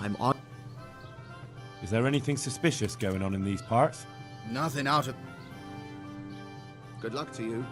I'm on. Is there anything suspicious going on in these parts? Nothing out of... Good luck to you.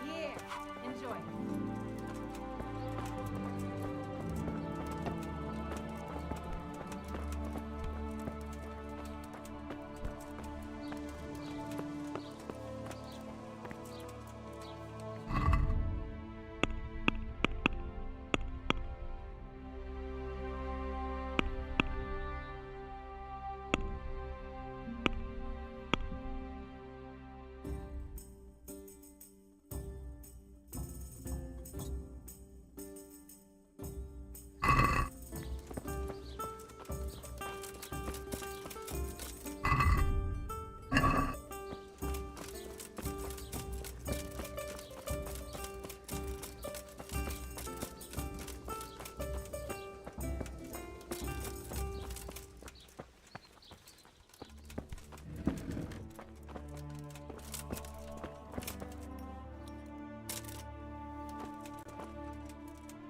Here, enjoy.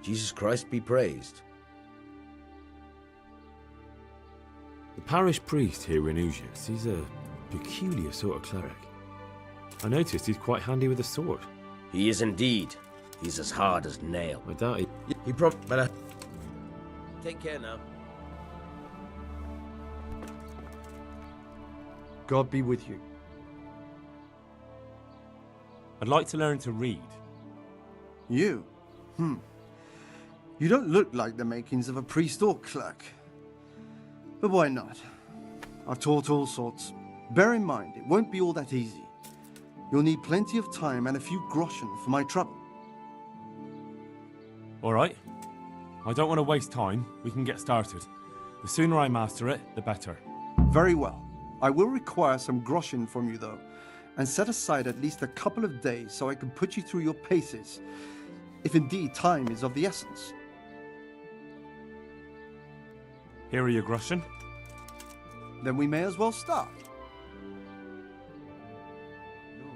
Jesus Christ be praised. The parish priest here in Ujis, he's a peculiar sort of cleric. I noticed he's quite handy with a sword. He is indeed. He's as hard as nail. I doubt He better... Take care now. God be with you. I'd like to learn to read. You? You don't look like the makings of a priest or clerk. But why not? I've taught all sorts. Bear in mind, it won't be all that easy. You'll need plenty of time and a few groschen for my trouble. All right. I don't want to waste time. We can get started. The sooner I master it, the better. Very well. I will require some groschen from you, though, and set aside at least a couple of days so I can put you through your paces, if indeed time is of the essence. Here are your groschen. Then we may as well start. No.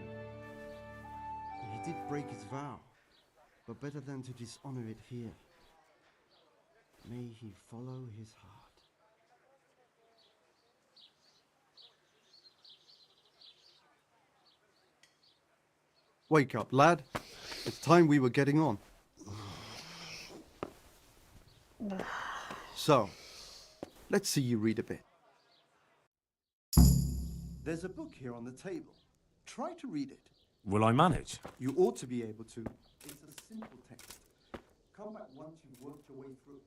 He did break his vow, but better than to dishonor it here. May he follow his heart. Wake up, lad. It's time we were getting on. So, let's see you read a bit. There's a book here on the table. Try to read it. Will I manage? You ought to be able to. It's a simple text. Come back once you've worked your way through.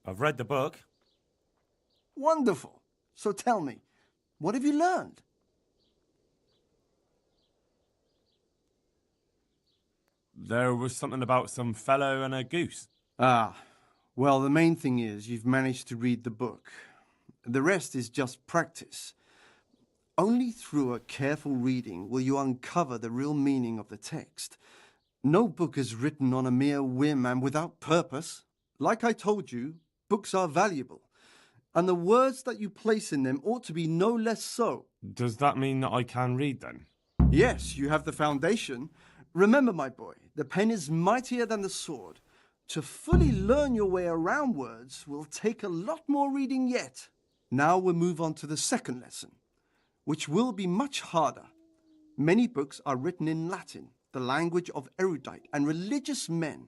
I've read the book. Wonderful. So tell me, what have you learned? There was something about some fellow and a goose. Ah, well, the main thing is you've managed to read the book. The rest is just practice. Only through a careful reading will you uncover the real meaning of the text. No book is written on a mere whim and without purpose. Like I told you, books are valuable, and the words that you place in them ought to be no less so. Does that mean that I can read then? Yes, you have the foundation. Remember, my boy, the pen is mightier than the sword. To fully learn your way around words will take a lot more reading yet. Now we'll move on to the second lesson, which will be much harder. Many books are written in Latin, the language of erudite and religious men.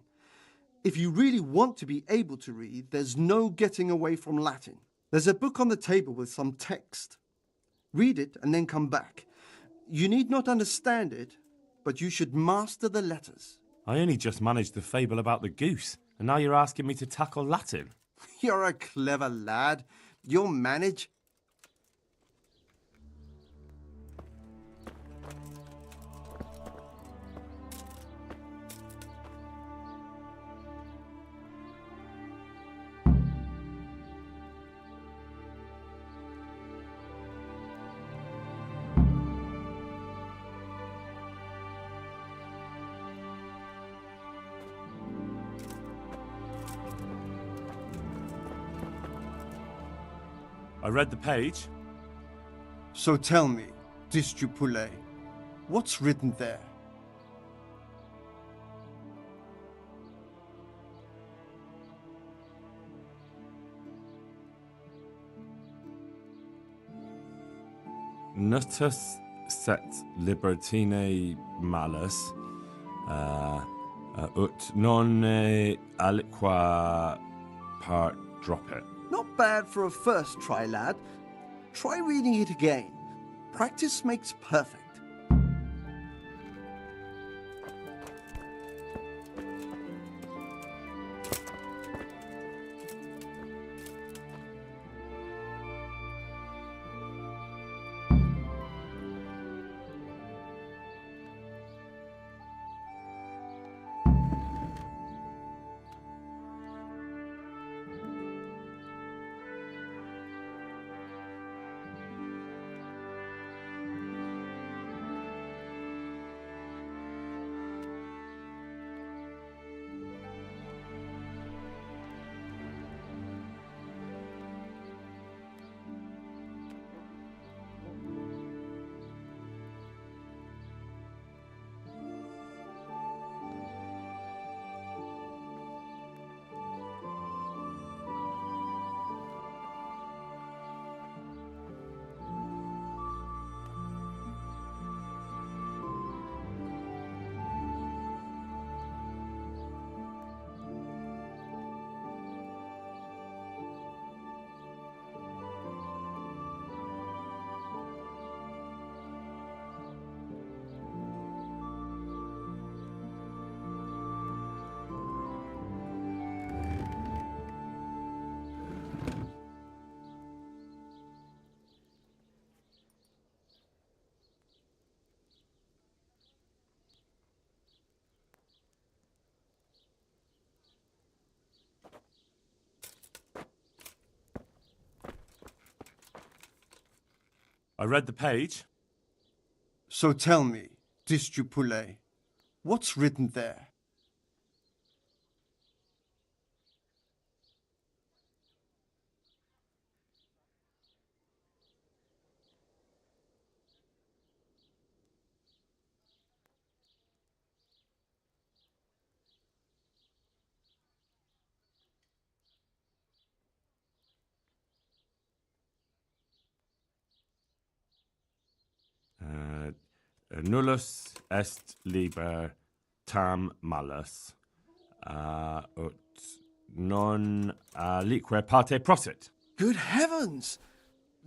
If you really want to be able to read, there's no getting away from Latin. There's a book on the table with some text. Read it and then come back. You need not understand it, but you should master the letters. I only just managed the fable about the goose, and now you're asking me to tackle Latin. You're a clever lad. You'll manage. I read the page. So tell me, Discipule, what's written there? Nutus set libertine malus, ut non aliqua part dropet. Not bad for a first try, lad. Try reading it again. Practice makes perfect. I read the page. So tell me, Discipule, what's written there? Nullus est liber tam malus, ut non alique parte prosit. Good heavens!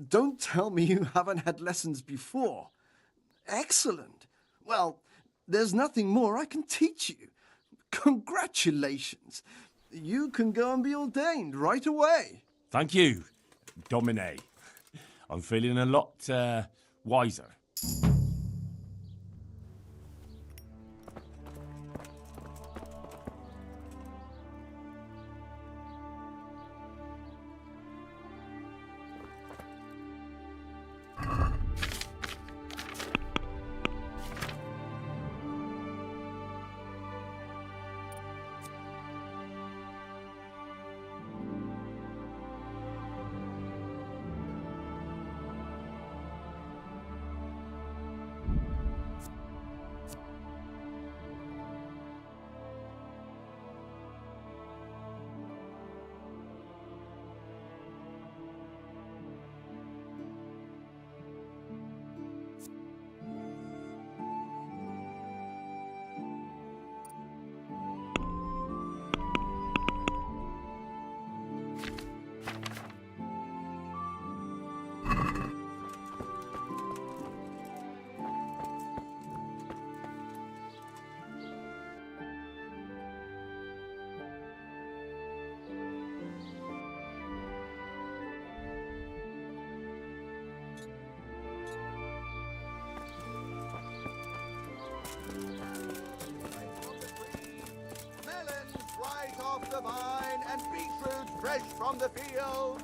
Don't tell me you haven't had lessons before. Excellent. Well, there's nothing more I can teach you. Congratulations. You can go and be ordained right away. Thank you, Domine. I'm feeling a lot wiser. Melons right off the vine and beetroot fresh from the field.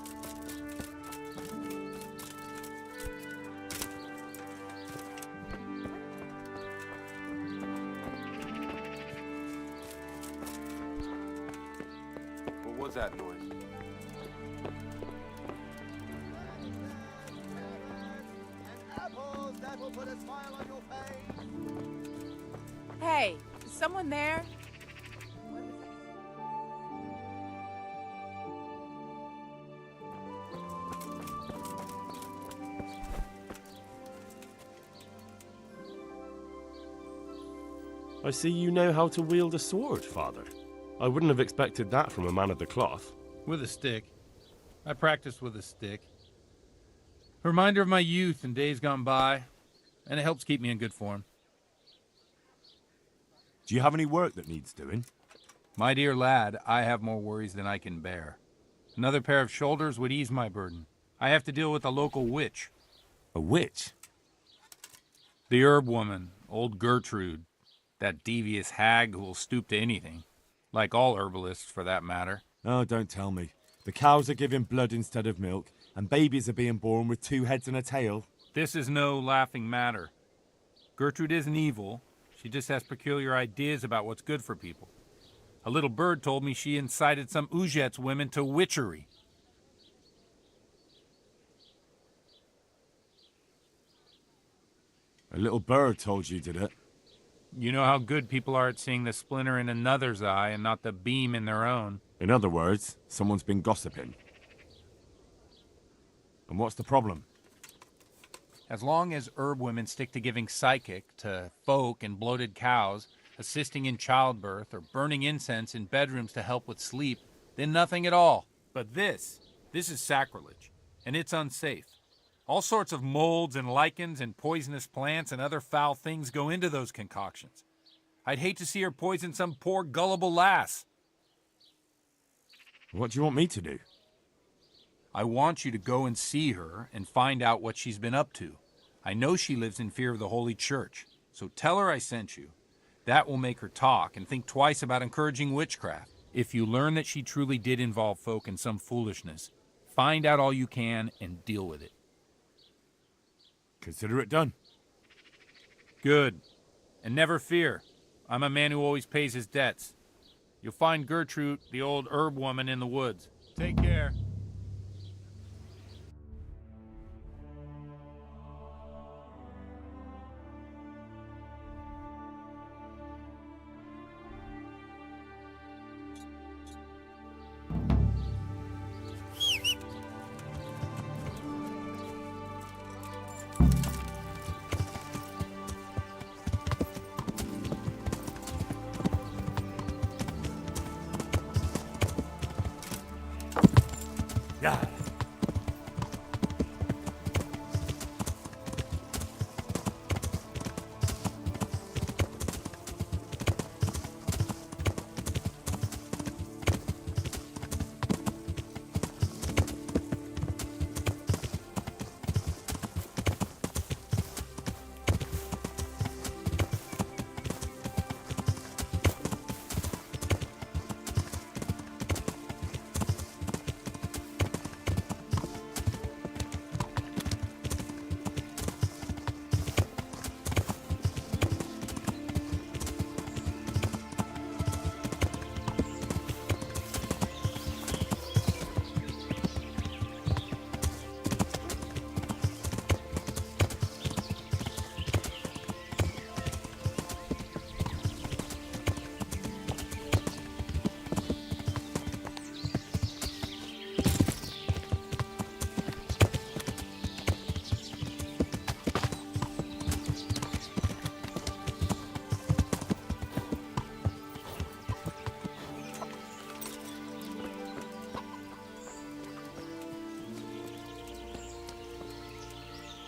What was that noise? And apples that will put a smile on your face. Hey, is someone there? I see you know how to wield a sword, Father. I wouldn't have expected that from a man of the cloth. With a stick. I practice with a stick. A reminder of my youth and days gone by, and it helps keep me in good form. Do you have any work that needs doing? My dear lad, I have more worries than I can bear. Another pair of shoulders would ease my burden. I have to deal with a local witch. A witch? The herb woman, old Gertrude. That devious hag who will stoop to anything. Like all herbalists, for that matter. Oh, don't tell me. The cows are giving blood instead of milk, and babies are being born with 2 heads and a tail. This is no laughing matter. Gertrude isn't evil. She just has peculiar ideas about what's good for people. A little bird told me she incited some Ujet's women to witchery. A little bird told you, did it? You know how good people are at seeing the splinter in another's eye and not the beam in their own. In other words, someone's been gossiping. And what's the problem? As long as herb women stick to giving psychic to folk and bloated cows, assisting in childbirth, or burning incense in bedrooms to help with sleep, then nothing at all. But this is sacrilege, and it's unsafe. All sorts of molds and lichens and poisonous plants and other foul things go into those concoctions. I'd hate to see her poison some poor gullible lass. What do you want me to do? I want you to go and see her and find out what she's been up to. I know she lives in fear of the Holy Church, so tell her I sent you. That will make her talk and think twice about encouraging witchcraft. If you learn that she truly did involve folk in some foolishness, find out all you can and deal with it. Consider it done. Good. And never fear. I'm a man who always pays his debts. You'll find Gertrude, the old herb woman, in the woods. Take care. Yeah.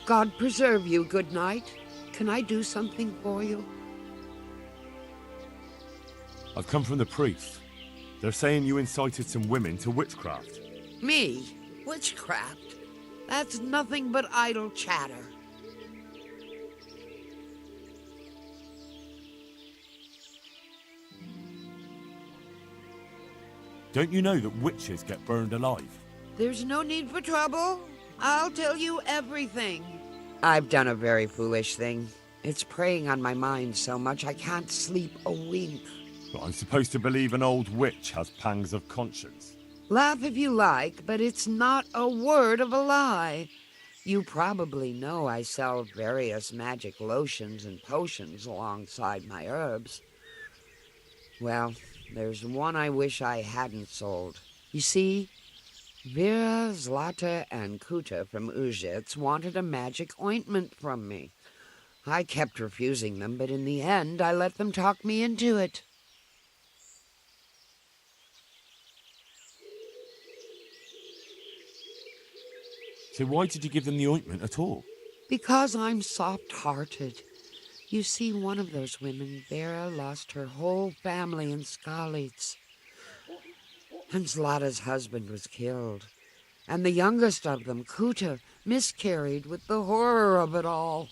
God preserve you, good night. Can I do something for you? I've come from the priest. They're saying you incited some women to witchcraft. Me? Witchcraft? That's nothing but idle chatter. Don't you know that witches get burned alive? There's no need for trouble. I'll tell you everything. I've done a very foolish thing. It's preying on my mind so much I can't sleep a wink. But I'm supposed to believe an old witch has pangs of conscience. Laugh if you like, but it's not a word of a lie. You probably know I sell various magic lotions and potions alongside my herbs. Well, there's one I wish I hadn't sold. You see, Vera, Zlata, and Kuta from Uzhitz wanted a magic ointment from me. I kept refusing them, but in the end I let them talk me into it. So why did you give them the ointment at all? Because I'm soft-hearted. You see, one of those women, Vera, lost her whole family in Skalitz. And Zlata's husband was killed. And the youngest of them, Kuta, miscarried with the horror of it all.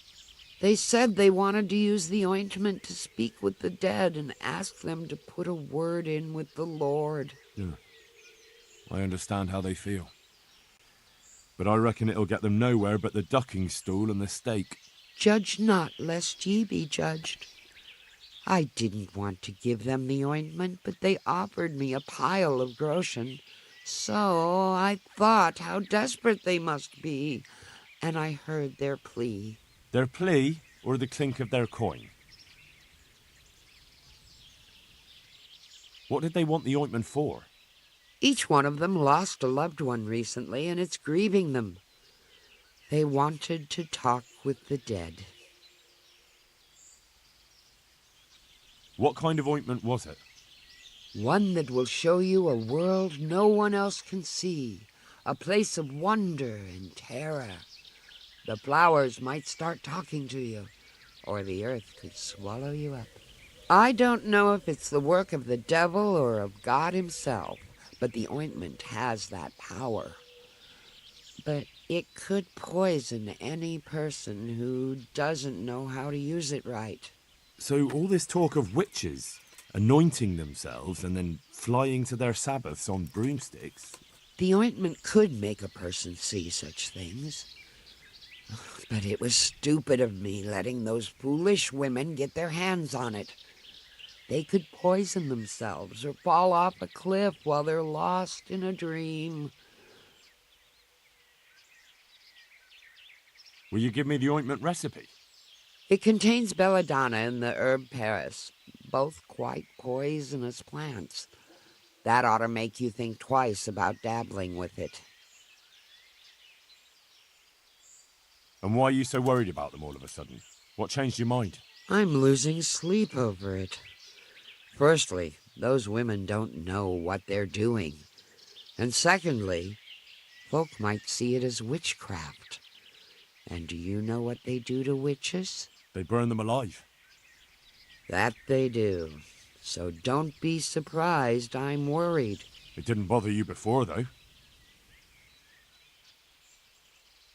They said they wanted to use the ointment to speak with the dead and ask them to put a word in with the Lord. Yeah. I understand how they feel. But I reckon it'll get them nowhere but the ducking stool and the stake. Judge not, lest ye be judged. I didn't want to give them the ointment, but they offered me a pile of groschen. So I thought how desperate they must be, and I heard their plea. Their plea, or the clink of their coin? What did they want the ointment for? Each one of them lost a loved one recently, and it's grieving them. They wanted to talk with the dead. What kind of ointment was it? One that will show you a world no one else can see, a place of wonder and terror. The flowers might start talking to you, or the earth could swallow you up. I don't know if it's the work of the devil or of God himself, but the ointment has that power. But it could poison any person who doesn't know how to use it right. So all this talk of witches anointing themselves and then flying to their Sabbaths on broomsticks. The ointment could make a person see such things. But it was stupid of me letting those foolish women get their hands on it. They could poison themselves or fall off a cliff while they're lost in a dream. Will you give me the ointment recipe? It contains belladonna and the herb Paris, both quite poisonous plants. That ought to make you think twice about dabbling with it. And why are you so worried about them all of a sudden? What changed your mind? I'm losing sleep over it. Firstly, those women don't know what they're doing. And secondly, folk might see it as witchcraft. And do you know what they do to witches? They burn them alive. That they do. So don't be surprised I'm worried. It didn't bother you before, though.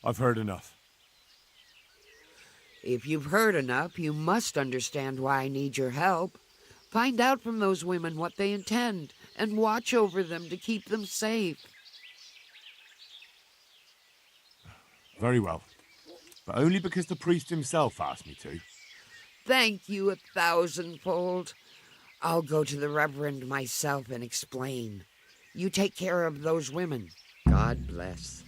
I've heard enough. If you've heard enough, you must understand why I need your help. Find out from those women what they intend, and watch over them to keep them safe. Very well. But only because the priest himself asked me to. Thank you 1,000-fold. I'll go to the Reverend myself and explain. You take care of those women. God bless.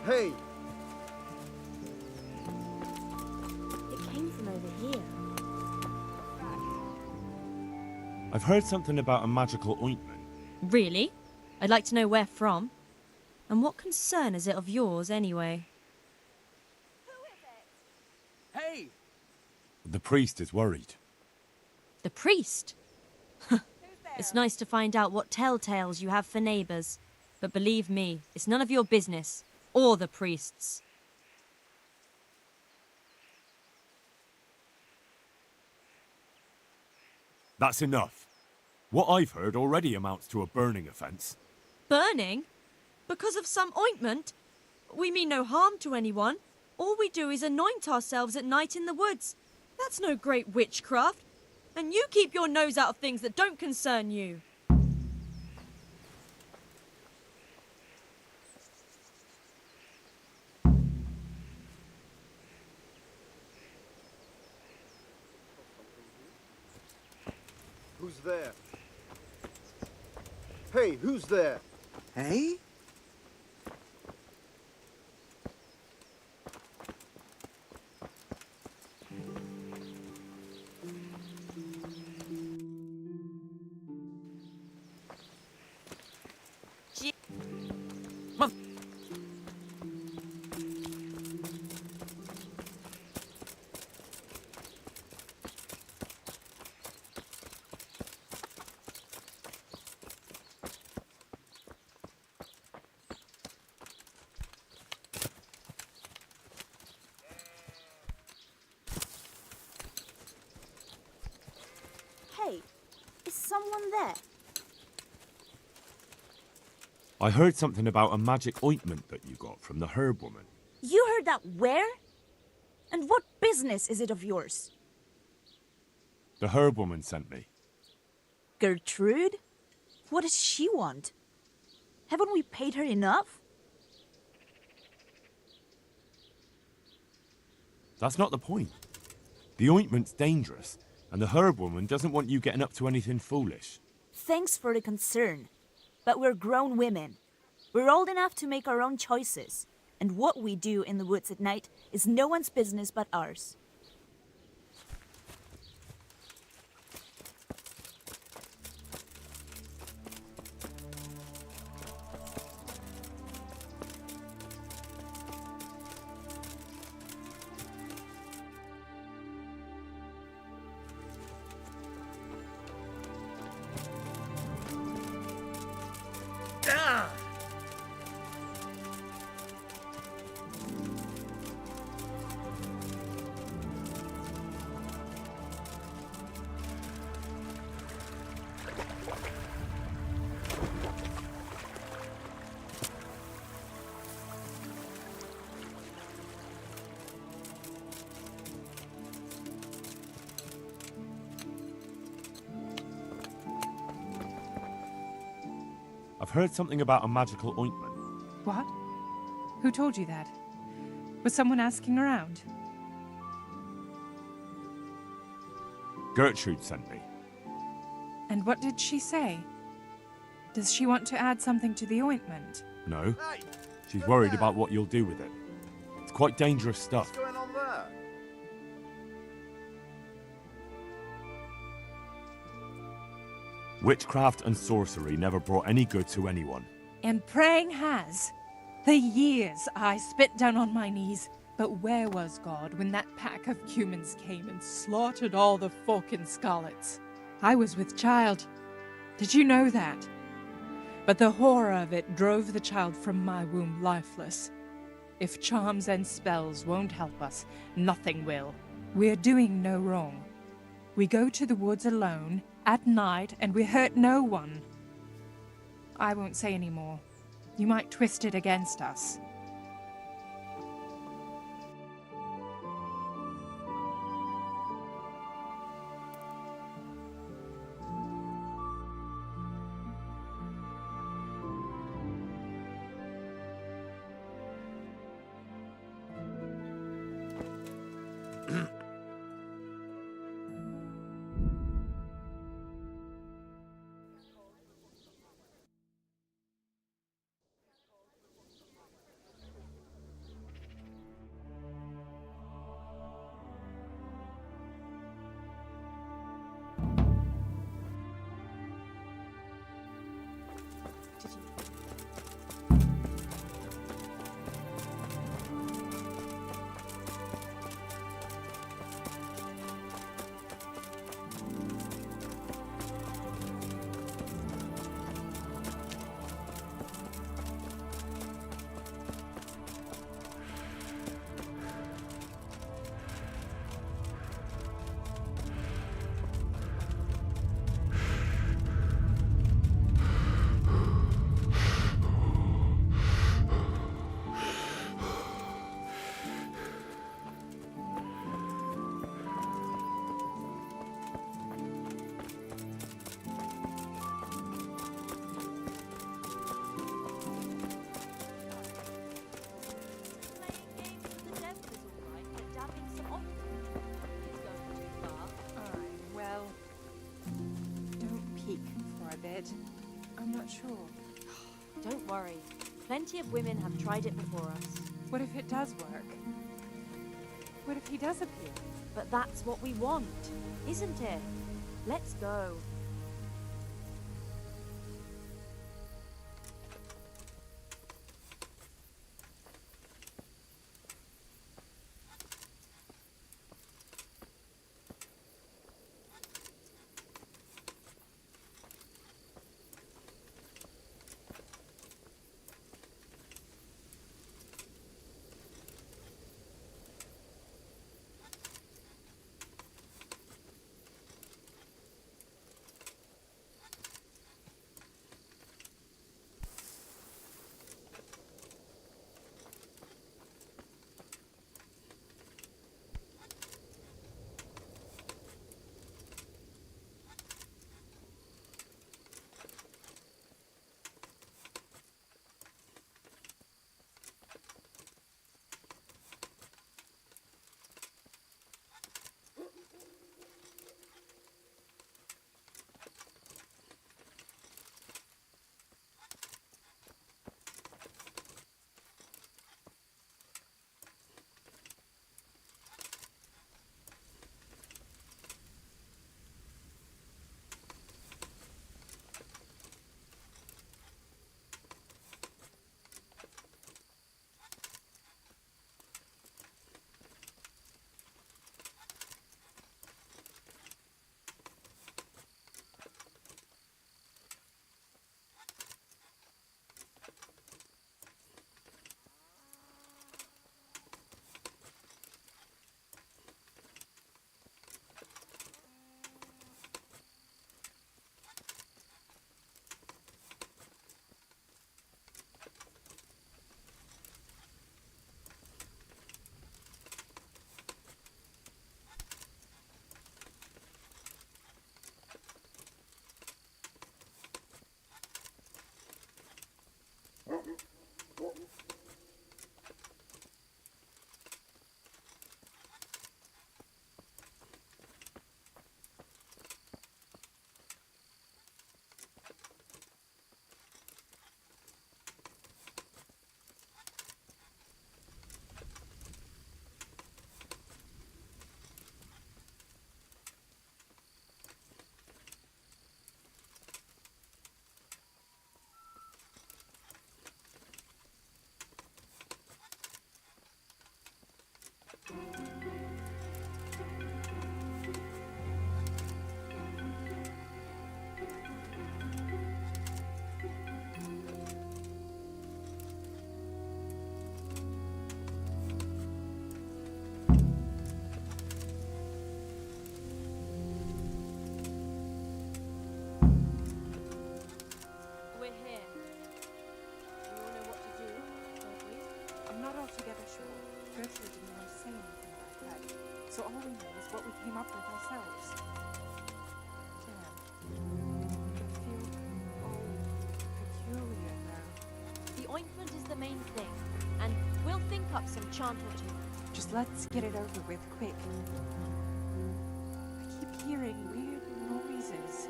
Hey! It came from over here. I've heard something about a magical ointment. Really? I'd like to know where from. And what concern is it of yours, anyway? Hey! The priest is worried. The priest? It's nice to find out what telltales you have for neighbours. But believe me, it's none of your business. Or the priest's. That's enough. What I've heard already amounts to a burning offence. Burning? Because of some ointment? We mean no harm to anyone. All we do is anoint ourselves at night in the woods. That's no great witchcraft. And you keep your nose out of things that don't concern you. Who's there? Hey, who's there? Hey? Hey, is someone there? I heard something about a magic ointment that you got from the herb woman. You heard that where? And what business is it of yours? The herb woman sent me. Gertrude? What does she want? Haven't we paid her enough? That's not the point. The ointment's dangerous, and the herb woman doesn't want you getting up to anything foolish. Thanks for the concern. But we're grown women. We're old enough to make our own choices. And what we do in the woods at night is no one's business but ours. I've heard something about a magical ointment. What? Who told you that? Was someone asking around? Gertrude sent me. And what did she say? Does she want to add something to the ointment? No. She's worried about what you'll do with it. It's quite dangerous stuff. What's going on there? Witchcraft and sorcery never brought any good to anyone. And praying has. For years I spit down on my knees. But where was God when that pack of humans came and slaughtered all the folk in Scarlets? I was with child. Did you know that? But the horror of it drove the child from my womb lifeless. If charms and spells won't help us, nothing will. We're doing no wrong. We go to the woods alone, at night, and we hurt no one. I won't say any more. You might twist it against us. worry. Plenty of women have tried it before us. What if it does work? What if he does appear? But that's what we want, isn't it? Let's go. So all we know is what we came up with ourselves. Damn. I feel peculiar now. The ointment is the main thing, and we'll think up some chant or two. Just let's get it over with quick. I keep hearing weird noises.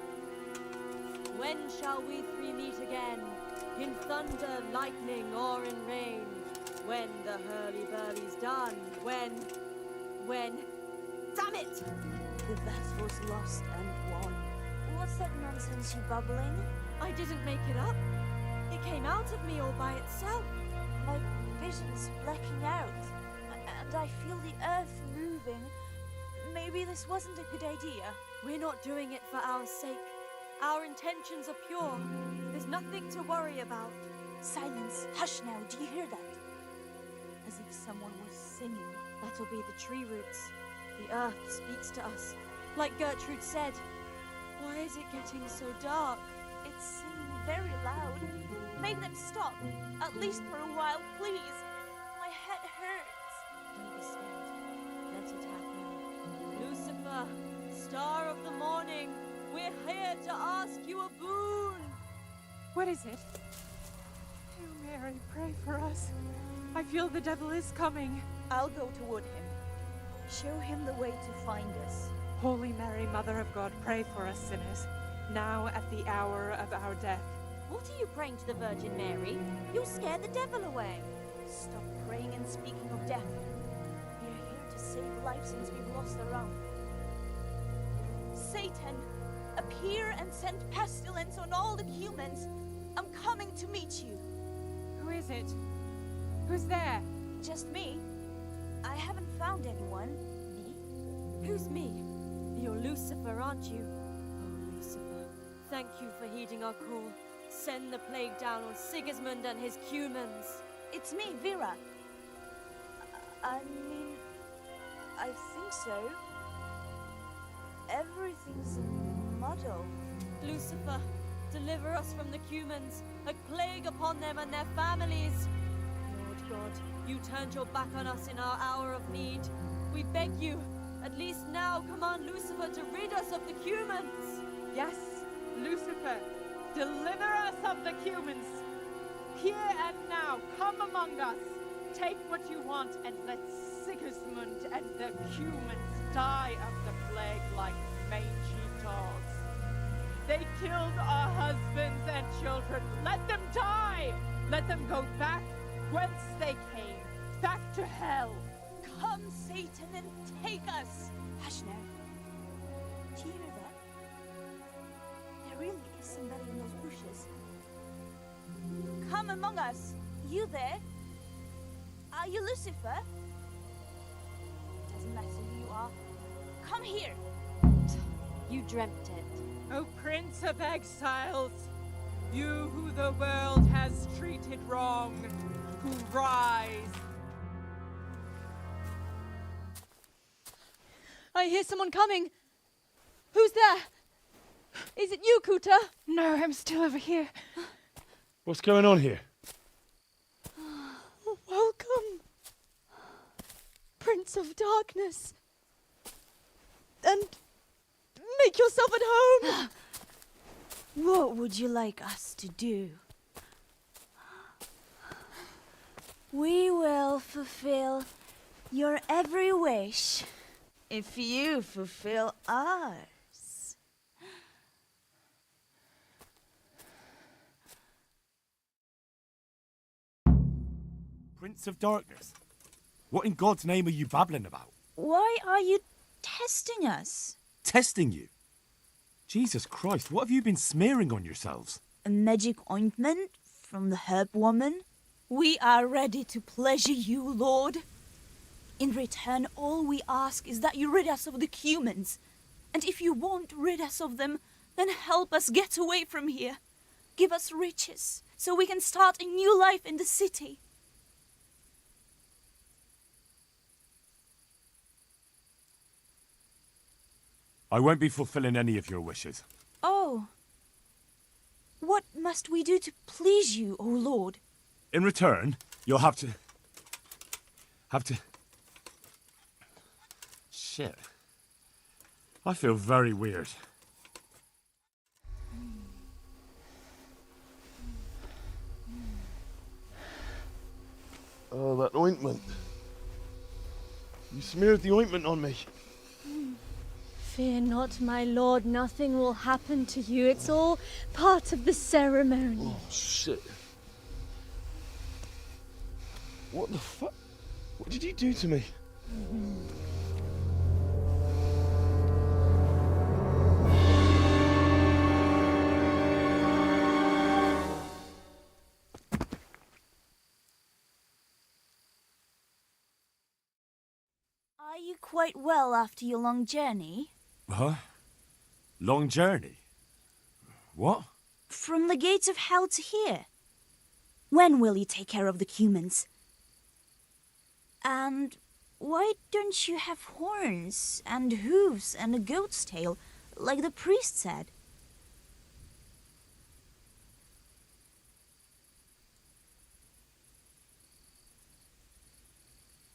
When shall we three meet again? In thunder, lightning, or in rain? When the hurly-burly's done? When? Damn it! The vessel's lost and won. What's that nonsense you bubbling? I didn't make it up. It came out of me all by itself. My vision's blacking out, and I feel the earth moving. Maybe this wasn't a good idea. We're not doing it for our sake. Our intentions are pure. There's nothing to worry about. Silence. Hush now. Do you hear that? As if someone was singing. That'll be the tree roots. The earth speaks to us. Like Gertrude said. Why is it getting so dark? It's singing very loud. Make them stop. At least for a while, please. My head hurts. Don't be scared. Let it happen. Lucifer, star of the morning, we're here to ask you a boon. What is it? Hail Mary, pray for us. I feel the devil is coming. I'll go toward him. Show him the way to find us. Holy Mary, Mother of God, pray for us sinners, now at the hour of our death. What are you praying to the Virgin Mary? You'll scare the devil away. Stop praying and speaking of death. We are here to save lives since we've lost our own. Satan, appear and send pestilence on all the humans. I'm coming to meet you. Who is it? Who's there? Just me. I haven't found anyone. Me? Who's me? You're Lucifer, aren't you? Oh, Lucifer. Thank you for heeding our call. Send the plague down on Sigismund and his humans. It's me, Vera. I mean, I think so. Everything's a muddle. Lucifer, deliver us from the humans. A plague upon them and their families. Lord God, you turned your back on us in our hour of need. We beg you, at least now command Lucifer to rid us of the humans. Yes, Lucifer, deliver us of the humans. Here and now, come among us. Take what you want and let Sigismund and the humans die of the plague like mangy dogs. They killed our husbands and children. Let them die! Let them go back whence they came, back to hell. Come, Satan, and take us. Hush now. Do you hear that? There really is somebody in those bushes. Come among us. You there? Are you Lucifer? Doesn't matter who you are. Come here. You dreamt it. O Prince of Exiles, you who the world has treated wrong, who rise. I hear someone coming. Who's there? Is it you, Kuta? No, I'm still over here. What's going on here? Welcome, Prince of Darkness. And make yourself at home. What would you like us to do? We will fulfill your every wish if you fulfill ours. Prince of Darkness? What in God's name are you babbling about? Why are you testing us? Testing you? Jesus Christ, what have you been smearing on yourselves? A magic ointment from the herb woman? We are ready to pleasure you, Lord. In return, all we ask is that you rid us of the humans. And if you won't rid us of them, then help us get away from here. Give us riches, so we can start a new life in the city. I won't be fulfilling any of your wishes. Oh. What must we do to please you, O Lord? In return, you'll have to... Shit. I feel very weird. Oh, that ointment. You smeared the ointment on me. Fear not, my lord. Nothing will happen to you. It's all part of the ceremony. Oh, shit. What the fuck? What did you do to me? Are you quite well after your long journey? Huh? Long journey? What? From the gates of hell to here. When will you take care of the humans? And why don't you have horns and hooves and a goat's tail, like the priest said?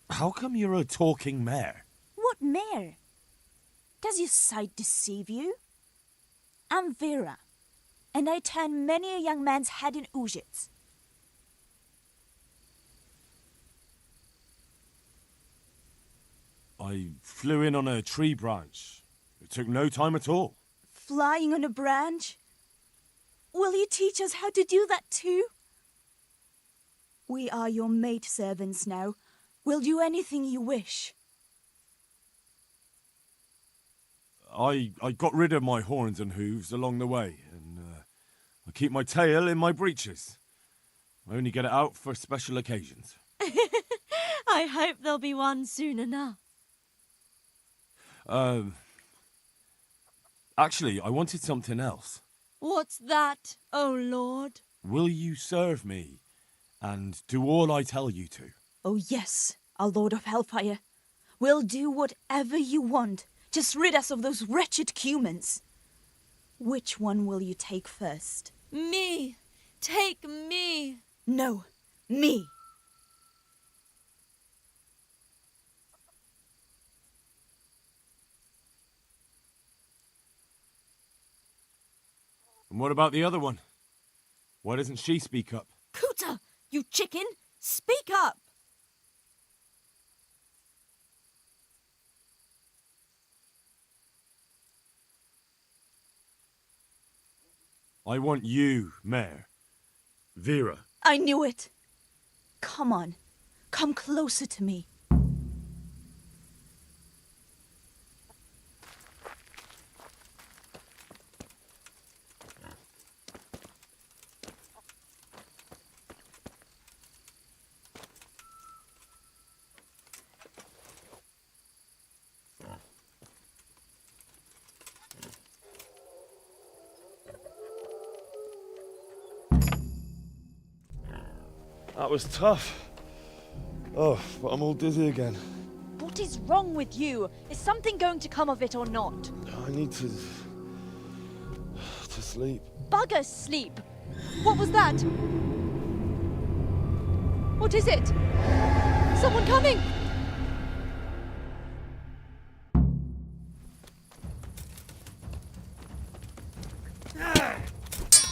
How come you're a talking mare? What mare? Does your sight deceive you? I'm Vera, and I turn many a young man's head in Uzhitz. I flew in on a tree branch. It took no time at all. Flying on a branch? Will you teach us how to do that too? We are your maidservants now. We'll do anything you wish. I got rid of my horns and hooves along the way, and I keep my tail in my breeches. I only get it out for special occasions. I hope there'll be one soon enough. Actually, I wanted something else. What's that, oh Lord? Will you serve me and do all I tell you to? Oh yes, our Lord of Hellfire. We'll do whatever you want. Just rid us of those wretched humans. Which one will you take first? Me! Take me! No, me. And what about the other one? Why doesn't she speak up? Cooter, you chicken! Speak up! I want you, Mare. Vera. I knew it. Come on. Come closer to me. That was tough. Oh, but I'm all dizzy again. What is wrong with you? Is something going to come of it or not? I need to sleep. Bugger sleep! What was that? What is it? Someone coming!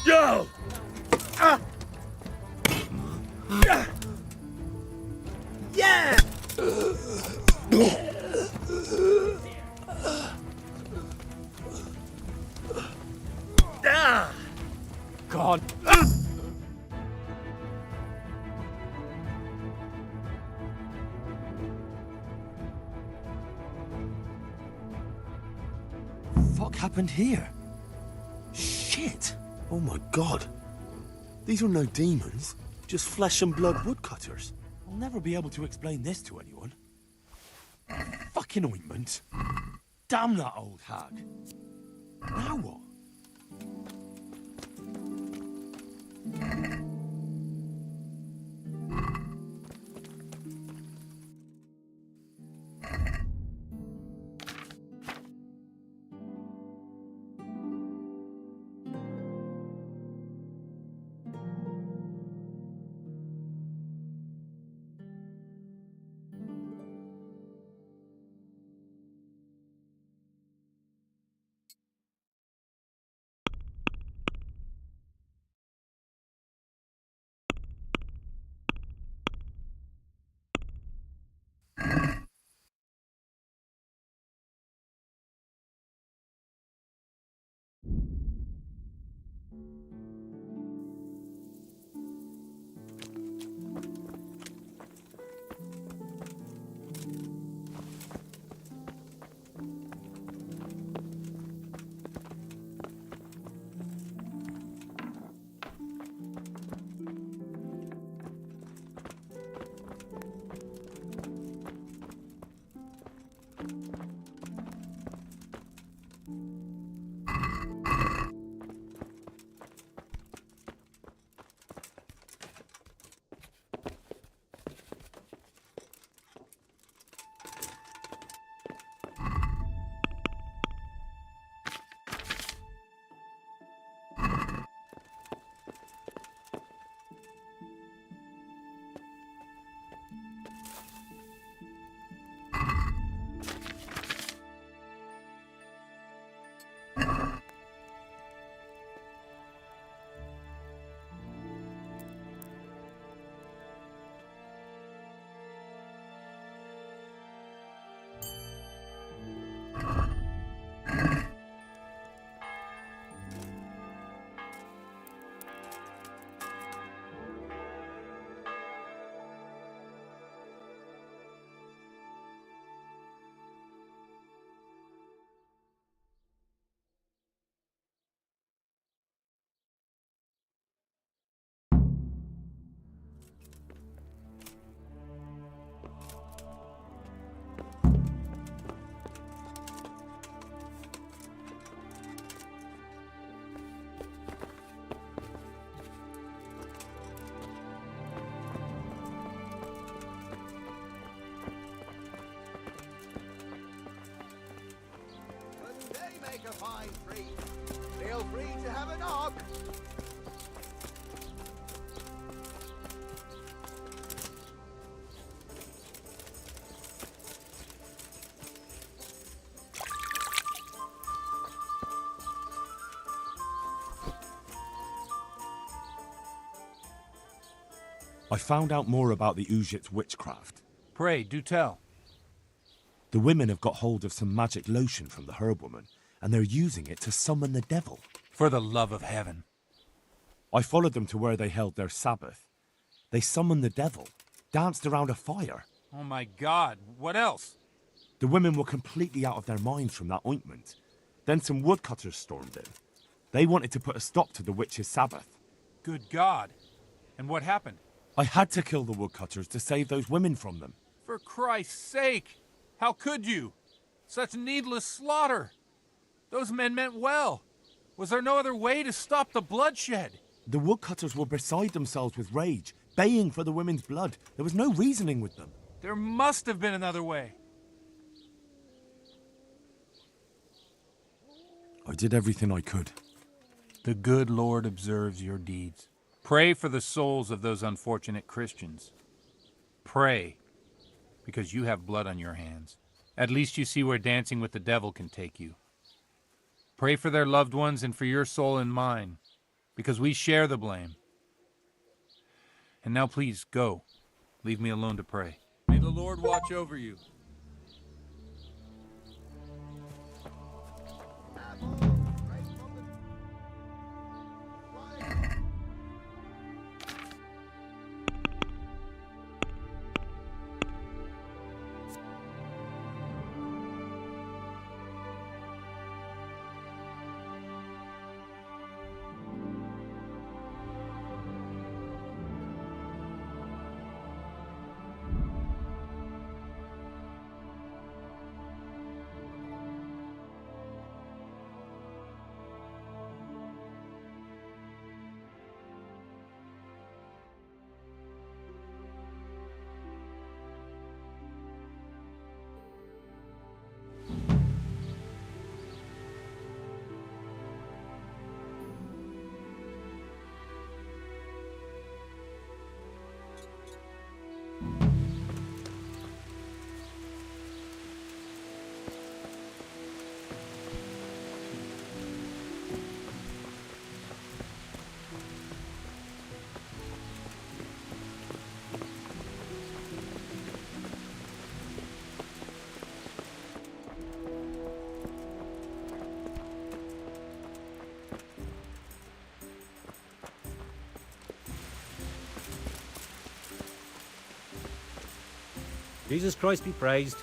Yo! Yeah! God. Fuck happened here? Shit! Oh my god. These are no demons, just flesh and blood woodcutters. I'll never be able to explain this to anyone. Fucking ointment. Damn that old hag. Now what? a fine treat. Feel free to have a knock. I found out more about the Ujit's witchcraft. Pray, do tell. The women have got hold of some magic lotion from the herb woman, and they're using it to summon the devil. For the love of heaven. I followed them to where they held their Sabbath. They summoned the devil, danced around a fire. Oh my God, what else? The women were completely out of their minds from that ointment. Then some woodcutters stormed in. They wanted to put a stop to the witch's Sabbath. Good God. And what happened? I had to kill the woodcutters to save those women from them. For Christ's sake! How could you? Such needless slaughter! Those men meant well. Was there no other way to stop the bloodshed? The woodcutters were beside themselves with rage, baying for the women's blood. There was no reasoning with them. There must have been another way. I did everything I could. The good Lord observes your deeds. Pray for the souls of those unfortunate Christians. Pray, because you have blood on your hands. At least you see where dancing with the devil can take you. Pray for their loved ones and for your soul and mine, because we share the blame. And now please, go. Leave me alone to pray. May the Lord watch over you. Jesus Christ be praised.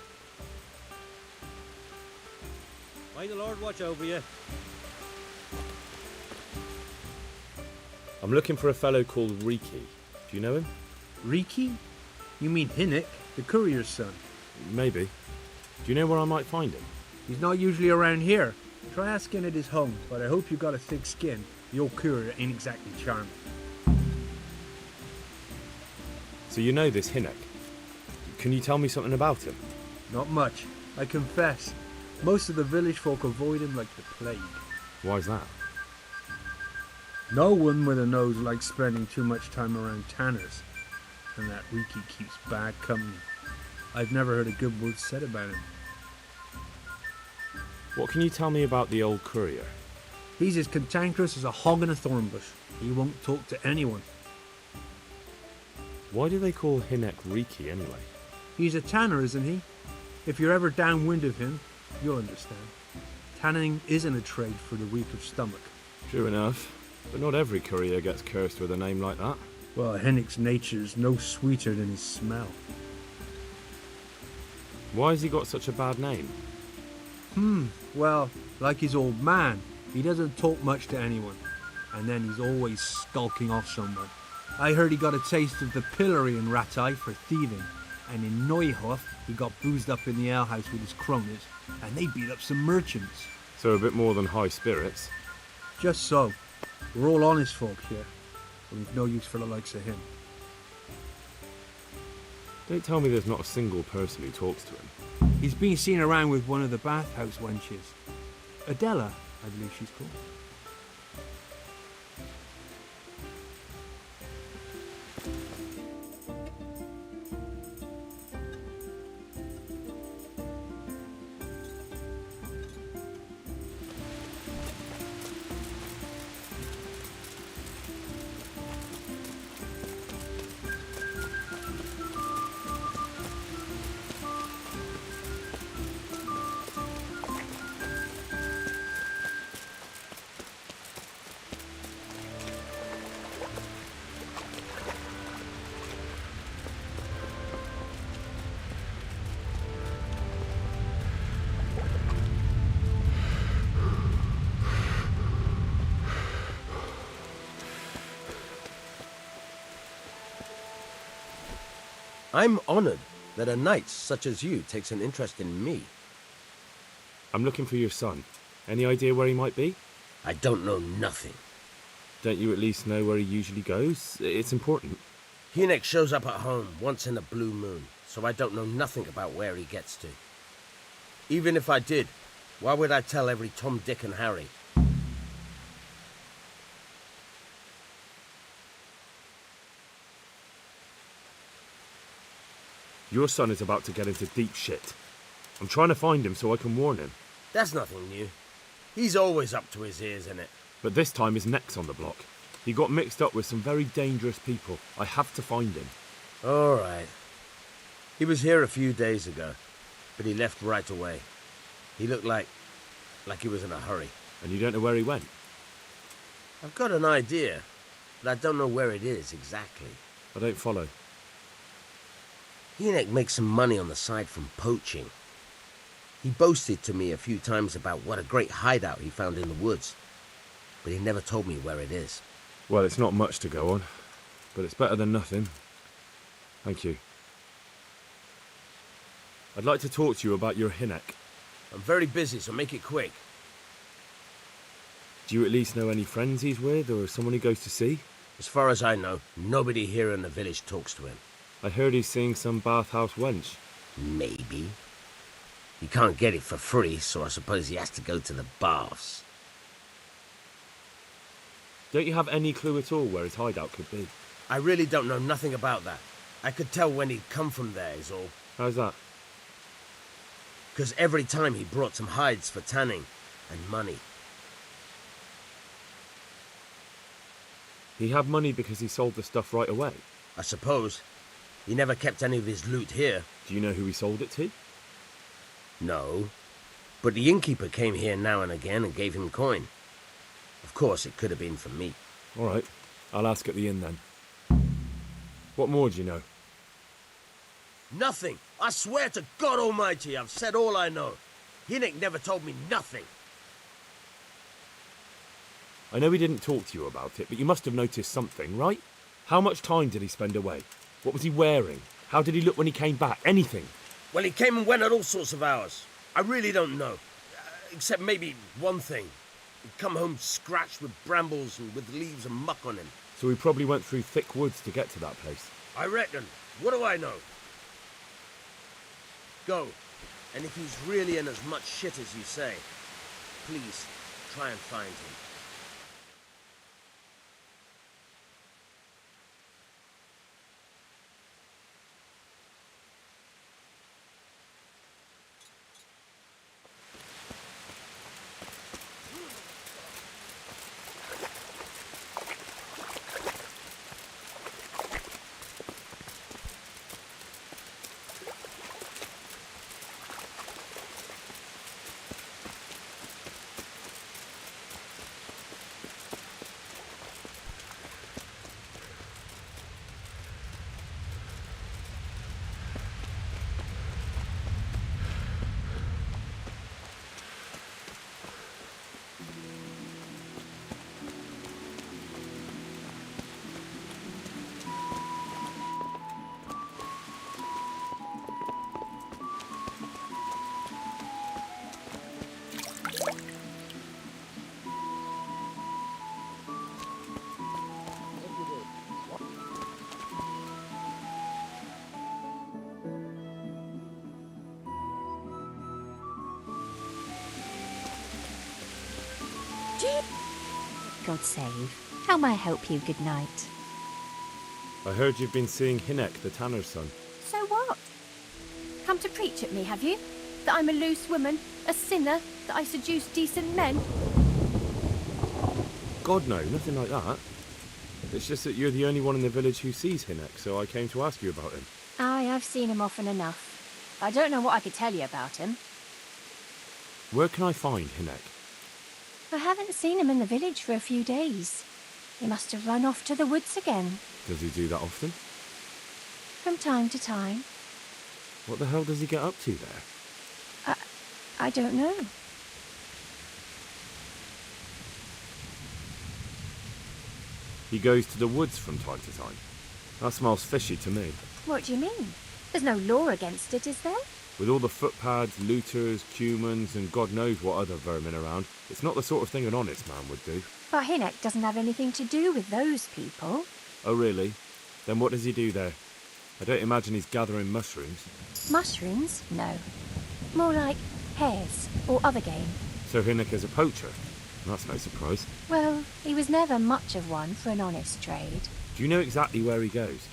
May the Lord watch over you. I'm looking for a fellow called Riki. Do you know him? Riki? You mean Hinnick, the courier's son? Maybe. Do you know where I might find him? He's not usually around here. Try asking at his home, but I hope you got a thick skin. The old courier ain't exactly charming. So you know this Hinnick. Can you tell me something about him? Not much, I confess. Most of the village folk avoid him like the plague. Why's that? No one with a nose likes spending too much time around tanners. And that Riki keeps bad company. I've never heard a good word said about him. What can you tell me about the old courier? He's as cantankerous as a hog in a thorn bush. He won't talk to anyone. Why do they call Hinnick Riki anyway? He's a tanner, isn't he? If you're ever downwind of him, you'll understand. Tanning isn't a trade for the weak of stomach. True enough, but not every courier gets cursed with a name like that. Well, Hinnick's nature's no sweeter than his smell. Why has he got such a bad name? Well, like his old man, he doesn't talk much to anyone. And then he's always skulking off somewhere. I heard he got a taste of the pillory in Rattay for thieving. And in Neuhof, he got boozed up in the alehouse with his cronies, and they beat up some merchants. So a bit more than high spirits. Just so. We're all honest folk here, but we've no use for the likes of him. Don't tell me there's not a single person who talks to him. He's been seen around with one of the bathhouse wenches. Adela, I believe she's called. I'm honored that a knight such as you takes an interest in me. I'm looking for your son. Any idea where he might be? I don't know nothing. Don't you at least know where he usually goes? It's important. Hynek shows up at home once in a blue moon, so I don't know nothing about where he gets to. Even if I did, why would I tell every Tom, Dick and Harry? Your son is about to get into deep shit. I'm trying to find him so I can warn him. That's nothing new. He's always up to his ears in it. But this time his neck's on the block. He got mixed up with some very dangerous people. I have to find him. All right. He was here a few days ago, but he left right away. He looked like he was in a hurry. And you don't know where he went? I've got an idea, but I don't know where it is exactly. I don't follow. Hynek makes some money on the side from poaching. He boasted to me a few times about what a great hideout he found in the woods, but he never told me where it is. Well, it's not much to go on, but it's better than nothing. Thank you. I'd like to talk to you about your Hynek. I'm very busy, so make it quick. Do you at least know any friends he's with, or someone he goes to see? As far as I know, nobody here in the village talks to him. I heard he's seeing some bathhouse wench. Maybe. He can't get it for free, so I suppose he has to go to the baths. Don't you have any clue at all where his hideout could be? I really don't know nothing about that. I could tell when he'd come from there, is all. How's that? Because every time he brought some hides for tanning and money. He had money because he sold the stuff right away? I suppose. He never kept any of his loot here. Do you know who he sold it to? No. But the innkeeper came here now and again and gave him coin. Of course, it could have been for me. All right. I'll ask at the inn then. What more do you know? Nothing. I swear to God Almighty, I've said all I know. Hynek never told me nothing. I know he didn't talk to you about it, but you must have noticed something, right? How much time did he spend away? What was he wearing? How did he look when he came back? Anything? Well, he came and went at all sorts of hours. I really don't know. Except maybe one thing. He'd come home scratched with brambles and with leaves and muck on him. So he probably went through thick woods to get to that place. I reckon. What do I know? Go. And if he's really in as much shit as you say, please try and find him. God save. How may I help you? Good night. I heard you've been seeing Hinek, the tanner's son. So what? Come to preach at me, have you? That I'm a loose woman, a sinner, that I seduce decent men? God, no, nothing like that. It's just that you're the only one in the village who sees Hinek, so I came to ask you about him. Aye, I've seen him often enough. I don't know what I could tell you about him. Where can I find Hinek? I haven't seen him in the village for a few days. He must have run off to the woods again. Does he do that often? From time to time. What the hell does he get up to there? I don't know. He goes to the woods from time to time. That smells fishy to me. What do you mean? There's no law against it, is there? With all the footpads, looters, cumans, and God knows what other vermin around, it's not the sort of thing an honest man would do. But Hinek doesn't have anything to do with those people. Oh, really? Then what does he do there? I don't imagine he's gathering mushrooms. Mushrooms? No. More like hares or other game. So Hinek is a poacher? That's no surprise. Well, he was never much of one for an honest trade. Do you know exactly where he goes?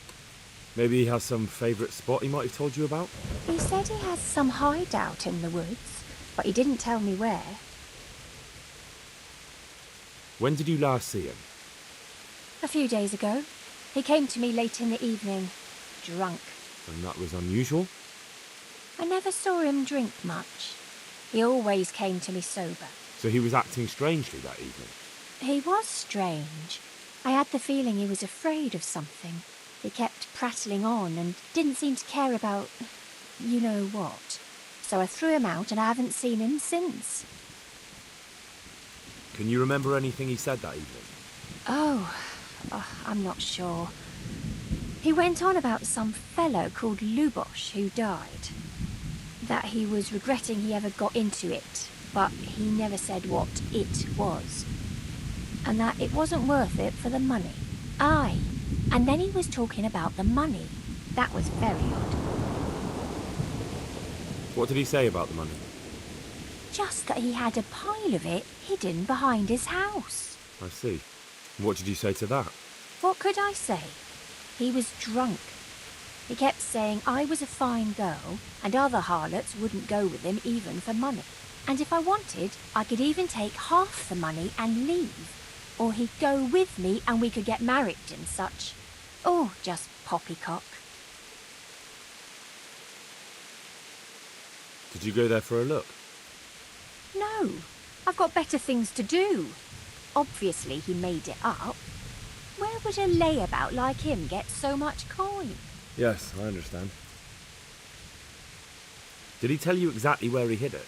Maybe he has some favourite spot he might have told you about? He said he has some hideout in the woods, but he didn't tell me where. When did you last see him? A few days ago. He came to me late in the evening, drunk. And that was unusual? I never saw him drink much. He always came to me sober. So he was acting strangely that evening? He was strange. I had the feeling he was afraid of something. He kept prattling on and didn't seem to care about you know what. So I threw him out and I haven't seen him since. Can you remember anything he said that evening? Oh, I'm not sure. He went on about some fellow called Lubosh who died. That he was regretting he ever got into it, but he never said what it was. And that it wasn't worth it for the money. Aye, and then he was talking about the money. That was very odd. What did he say about the money? Just that he had a pile of it hidden behind his house. I see. What did you say to that? What could I say? He was drunk. He kept saying I was a fine girl and other harlots wouldn't go with him even for money. And if I wanted, I could even take half the money and leave. Or he'd go with me and we could get married and such. Oh, just poppycock. Did you go there for a look? No, I've got better things to do. Obviously he made it up. Where would a layabout like him get so much coin? Yes, I understand. Did he tell you exactly where he hid it?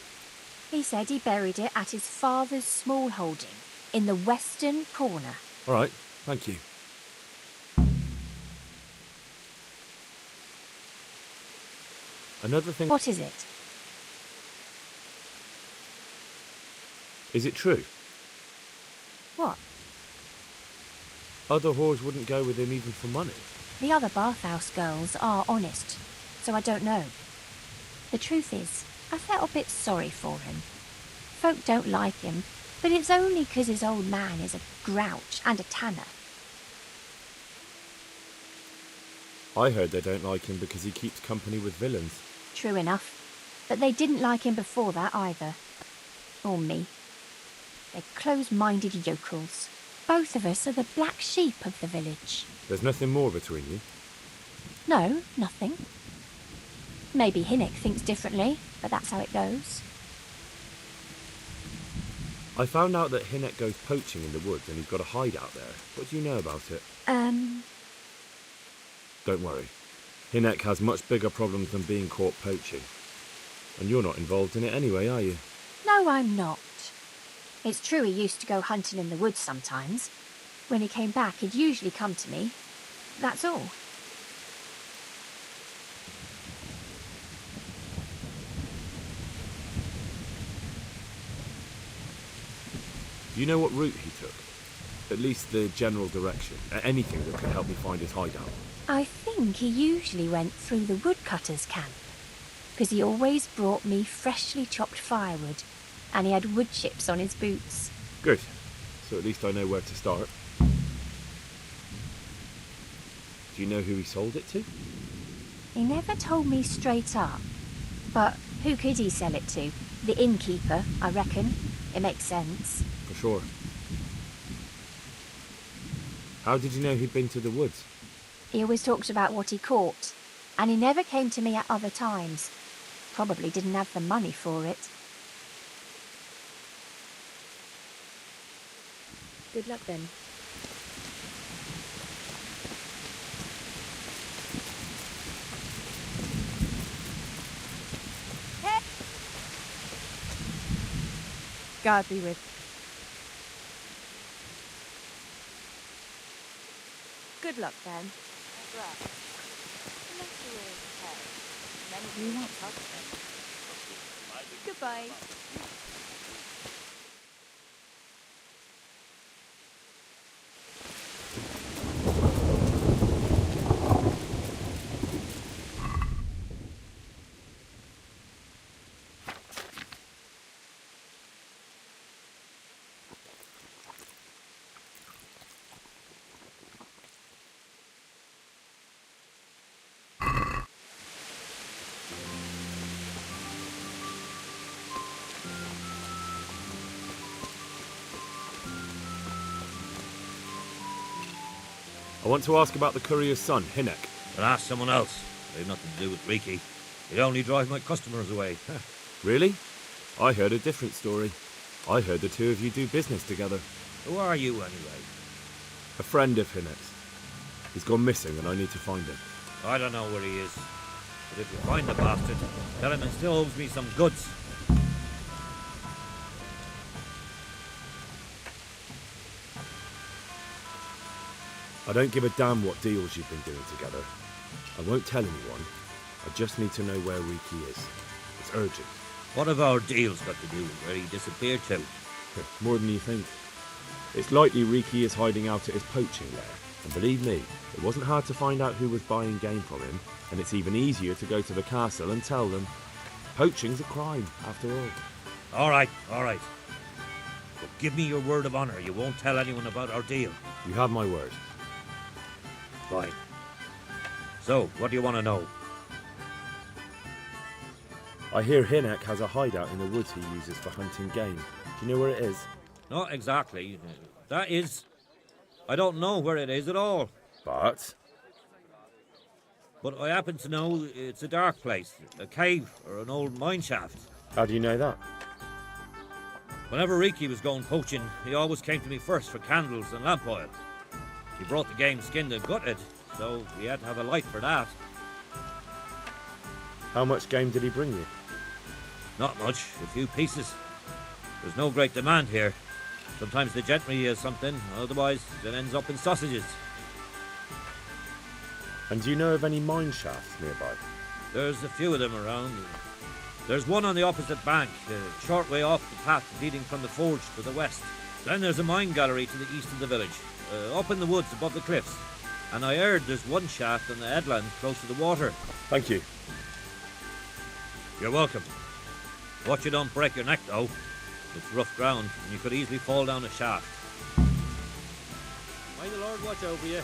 He said he buried it at his father's small holding, in the western corner. All right, thank you. Another thing... What is it? Is it true? What? Other whores wouldn't go with him even for money. The other bathhouse girls are honest, so I don't know. The truth is, I felt a bit sorry for him. Folk don't like him, but it's only 'cause his old man is a grouch and a tanner. I heard they don't like him because he keeps company with villains. True enough, but they didn't like him before that either. Or me. They're close-minded yokels. Both of us are the black sheep of the village. There's nothing more between you? No, nothing. Maybe Hinek thinks differently, but that's how it goes. I found out that Hinek goes poaching in the woods and he's got a hideout there. What do you know about it? Don't worry. Hinek has much bigger problems than being caught poaching. And you're not involved in it anyway, are you? No, I'm not. It's true he used to go hunting in the woods sometimes. When he came back, he'd usually come to me. That's all. Do you know what route he took? At least the general direction. Anything that could help me find his hideout. I think he usually went through the woodcutter's camp. 'Cause he always brought me freshly chopped firewood. And he had wood chips on his boots. Good. so at least I know where to start. Do you know who he sold it to? He never told me straight up. But who could he sell it to? The innkeeper, I reckon. It makes sense. For sure. How did you know he'd been to the woods? He always talked about what he caught, and he never came to me at other times. Probably didn't have the money for it. Good luck then. God be with. Good luck then. You won't. Goodbye. I want to ask about the courier's son, Hinek. But ask someone else. They've nothing to do with Riki. They only drive my customers away. Really? I heard a different story. I heard the two of you do business together. Who are you, anyway? A friend of Hinek's. He's gone missing and I need to find him. I don't know where he is. But if you find the bastard, tell him he still owes me some goods. I don't give a damn what deals you've been doing together. I won't tell anyone. I just need to know where Riki is. It's urgent. What have our deals got to do with where he disappeared to? More than you think. It's likely Riki is hiding out at his poaching lair. And believe me, it wasn't hard to find out who was buying game from him, and it's even easier to go to the castle and tell them. Poaching's a crime, after all. All right. But give me your word of honor you won't tell anyone about our deal. You have my word. Fine. So, what do you want to know? I hear Hinek has a hideout in the woods he uses for hunting game. Do you know where it is? Not exactly. That is... I don't know where it is at all. But I happen to know it's a dark place, a cave or an old mine shaft. How do you know that? Whenever Riki was going poaching, he always came to me first for candles and lamp oil. He brought the game skinned and gutted, so we had to have a light for that. How much game did he bring you? Not much, a few pieces. There's no great demand here. Sometimes the gentry has something, otherwise it ends up in sausages. And do you know of any mine shafts nearby? There's a few of them around. There's one on the opposite bank, a short way off the path leading from the forge to the west. Then there's a mine gallery to the east of the village, up in the woods above the cliffs. And I heard there's one shaft on the headland close to the water. Thank you. You're welcome. Watch you don't break your neck, though. It's rough ground, and you could easily fall down a shaft. May the Lord watch over you.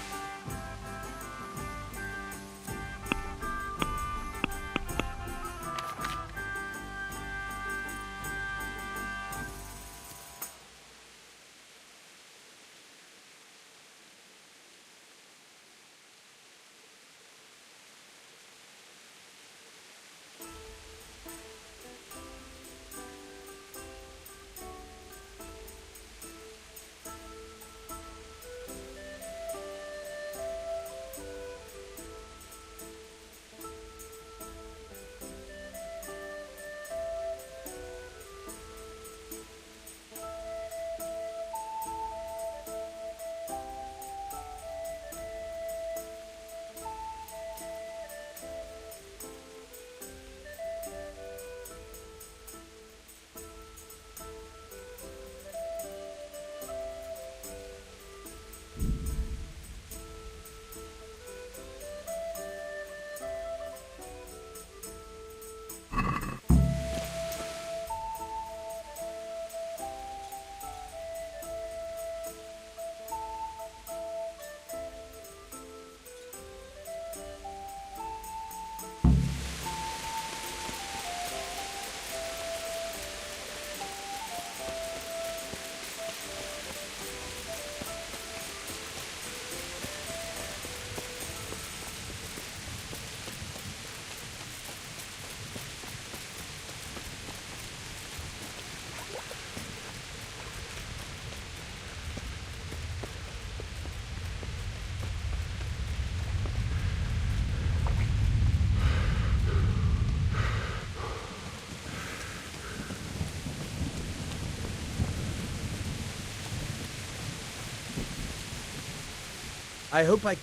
I hope I...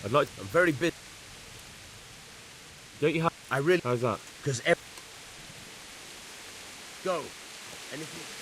I'd like... I'm very busy. Don't you have... I really... How's that? Because Go. And if you...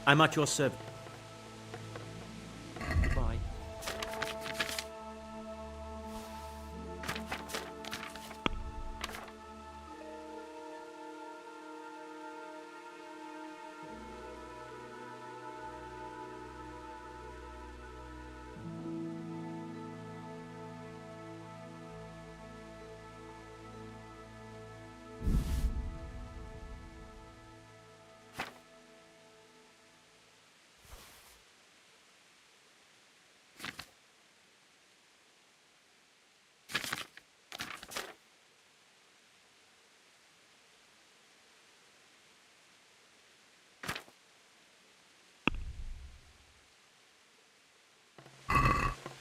I'm at your service. Goodbye.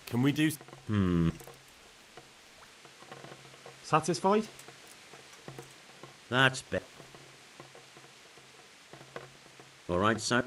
Can we do... Satisfied? That's better. All right, sir.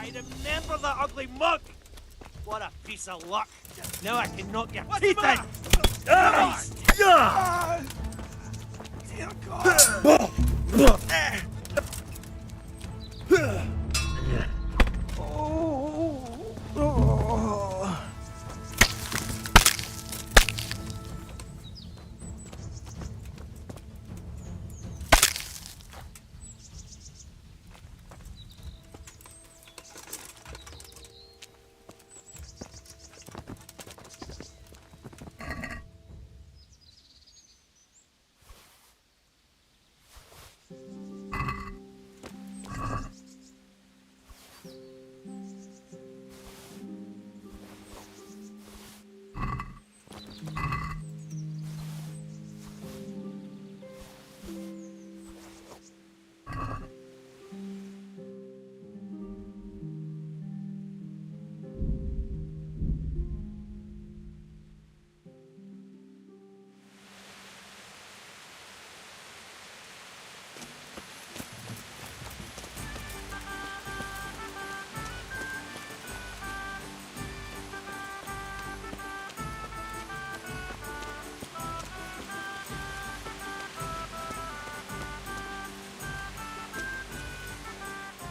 I remember that ugly mug! What a piece of luck! Now I can knock your teeth in! Dear God!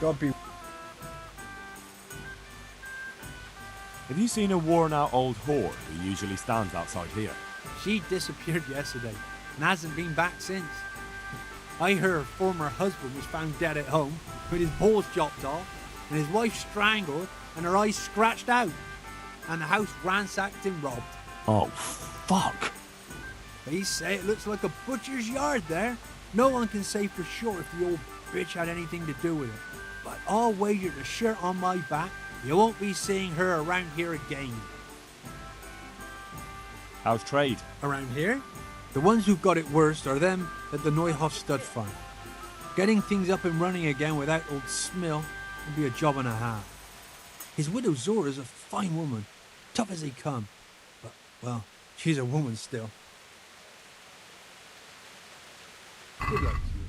God be. Have you seen a worn-out old whore who usually stands outside here? She disappeared yesterday and hasn't been back since. I heard her former husband was found dead at home with his balls chopped off and his wife strangled and her eyes scratched out and the house ransacked and robbed. Oh, fuck. They say it looks like a butcher's yard there. No one can say for sure if the old bitch had anything to do with it. But I'll wager the shirt on my back you won't be seeing her around here again. How's trade? Around here? The ones who've got it worst are them at the Neuhof stud farm. Getting things up and running again without old Smill would be a job and a half. His widow Zora's a fine woman, tough as they come. But, well, she's a woman still. Good luck to you.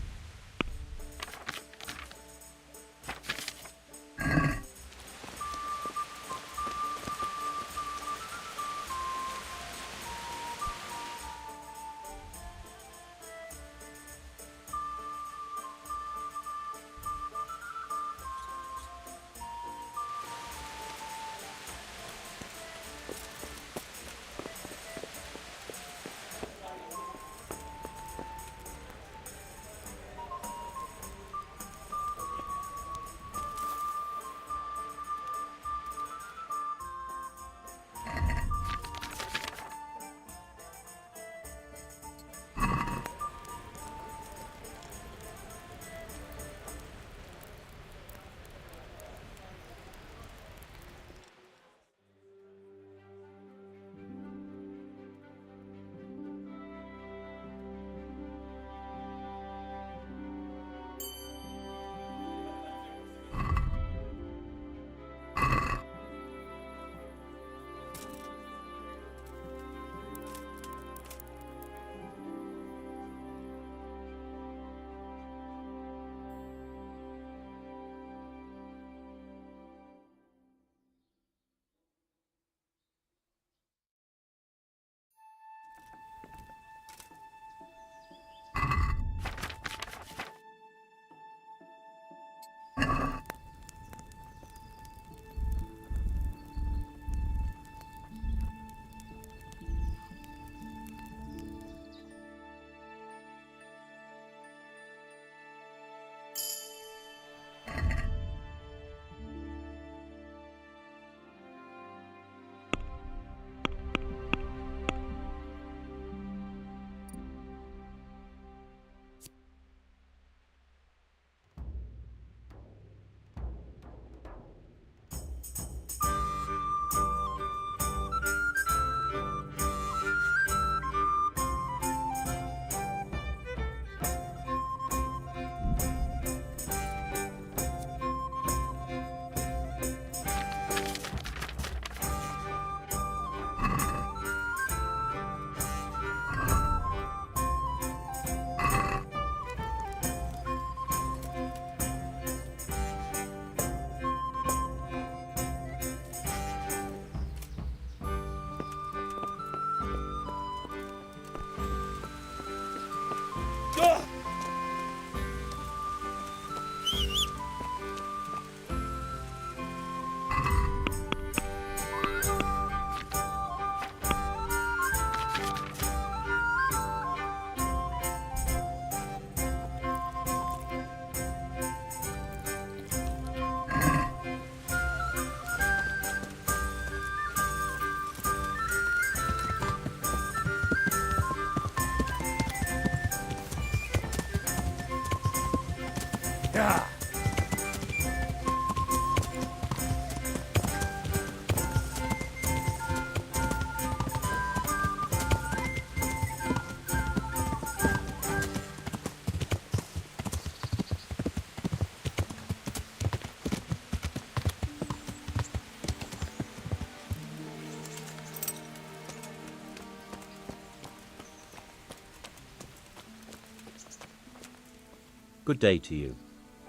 Good day to you.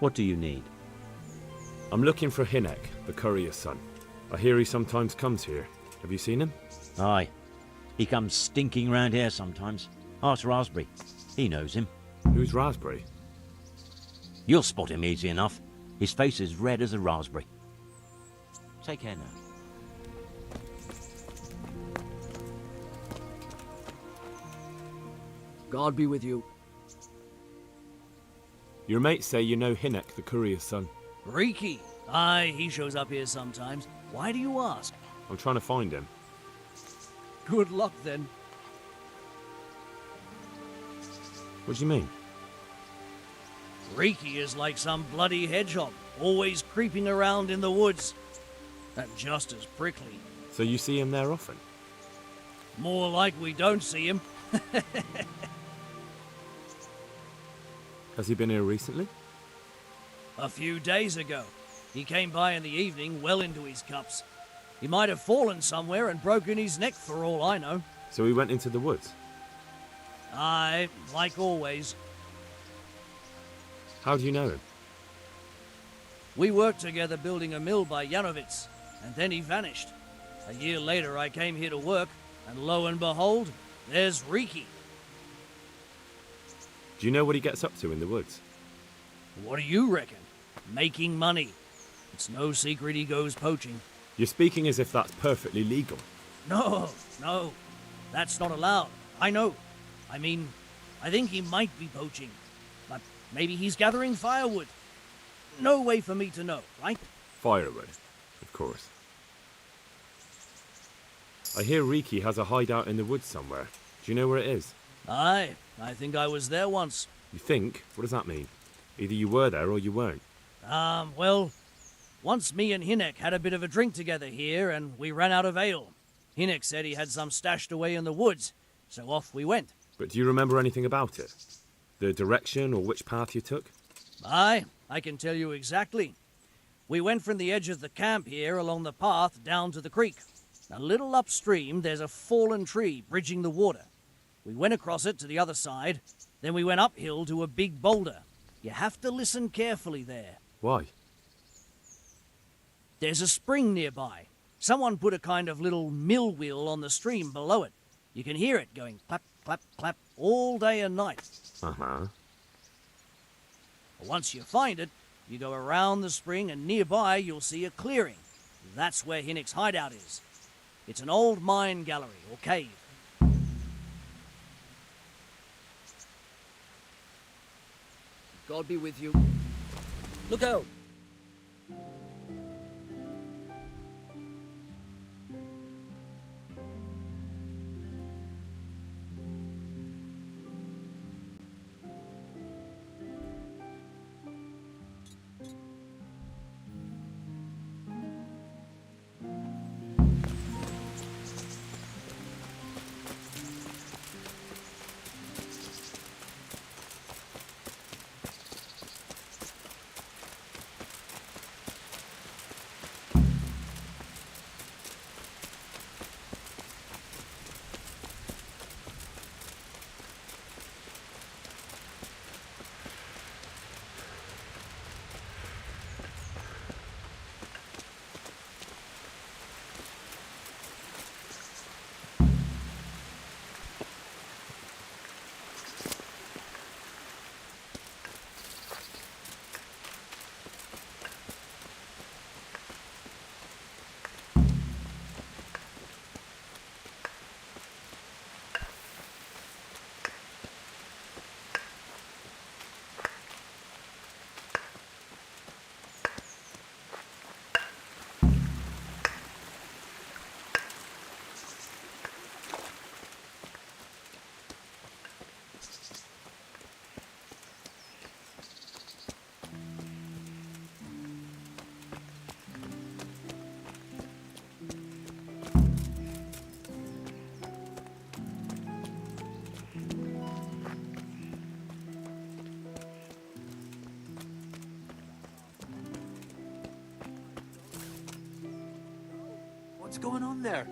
What do you need? I'm looking for Hinek, the courier's son. I hear he sometimes comes here. Have you seen him? Aye. He comes stinking round here sometimes. Ask Raspberry. He knows him. Who's Raspberry? You'll spot him easy enough. His face is red as a raspberry. Take care now. God be with you. Your mates say you know Hinek, the courier's son. Riki. Aye, he shows up here sometimes. Why do you ask? I'm trying to find him. Good luck, then. What do you mean? Riki is like some bloody hedgehog, always creeping around in the woods. And just as prickly. So you see him there often? More like we don't see him. Has he been here recently? A few days ago. He came by in the evening, well into his cups. He might have fallen somewhere and broken his neck for all I know. So he went into the woods? Aye, like always. How do you know him? We worked together building a mill by Yanovitz, and then he vanished. A year later I came here to work, and lo and behold, there's Riki. Do you know what he gets up to in the woods? What do you reckon? Making money. It's no secret he goes poaching. You're speaking as if that's perfectly legal. No, that's not allowed. I know. I mean, I think he might be poaching, but maybe he's gathering firewood. No way for me to know, right? Firewood, of course. I hear Riki has a hideout in the woods somewhere. Do you know where it is? Aye, I think I was there once. You think? What does that mean? Either you were there or you weren't. Well, once me and Hinek had a bit of a drink together here, and we ran out of ale. Hinek said he had some stashed away in the woods, so off we went. But do you remember anything about it? The direction or which path you took? Aye, I can tell you exactly. We went from the edge of the camp here along the path down to the creek. A little upstream, there's a fallen tree bridging the water. We went across it to the other side, then we went uphill to a big boulder. You have to listen carefully there. Why? There's a spring nearby. Someone put a kind of little mill wheel on the stream below it. You can hear it going clap, clap, clap all day and night. Uh-huh. Once you find it, you go around the spring and nearby you'll see a clearing. That's where Hinek's hideout is. It's an old mine gallery or cave. God be with you. Look out! What's going on there?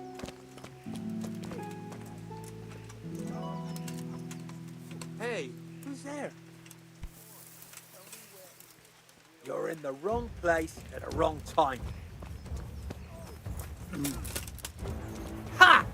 Hey, who's there? You're in the wrong place at the wrong time. Ha!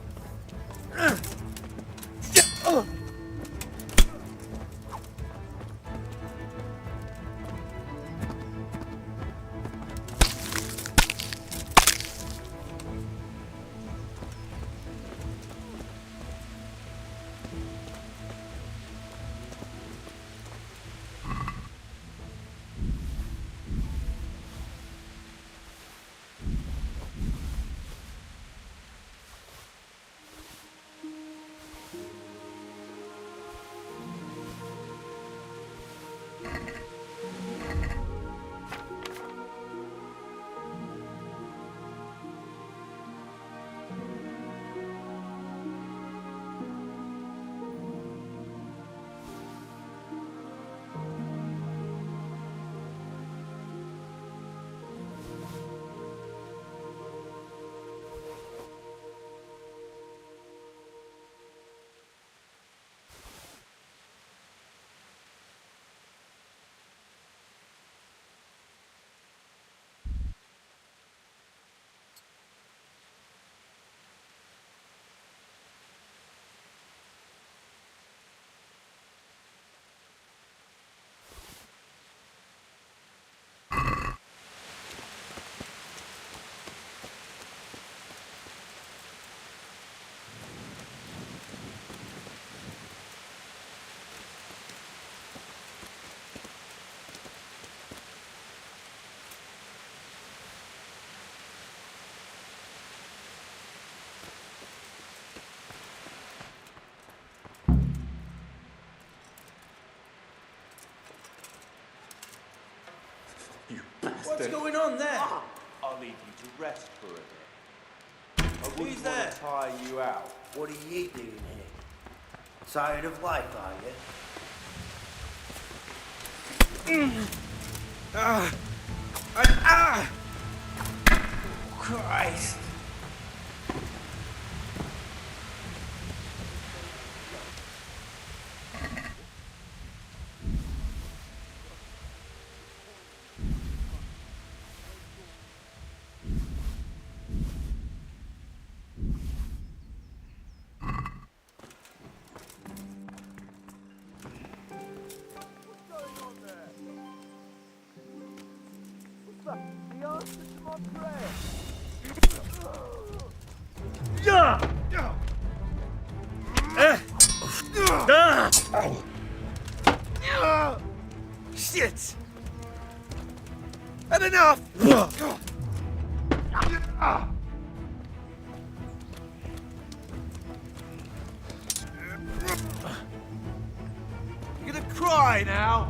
What's going on there? I'll leave you to rest for a bit. I wouldn't Who's want there? to tire you out. What are you doing here? Tired of life, are you? Christ. The answer to my prayer. Shit! Had enough! You're gonna cry now.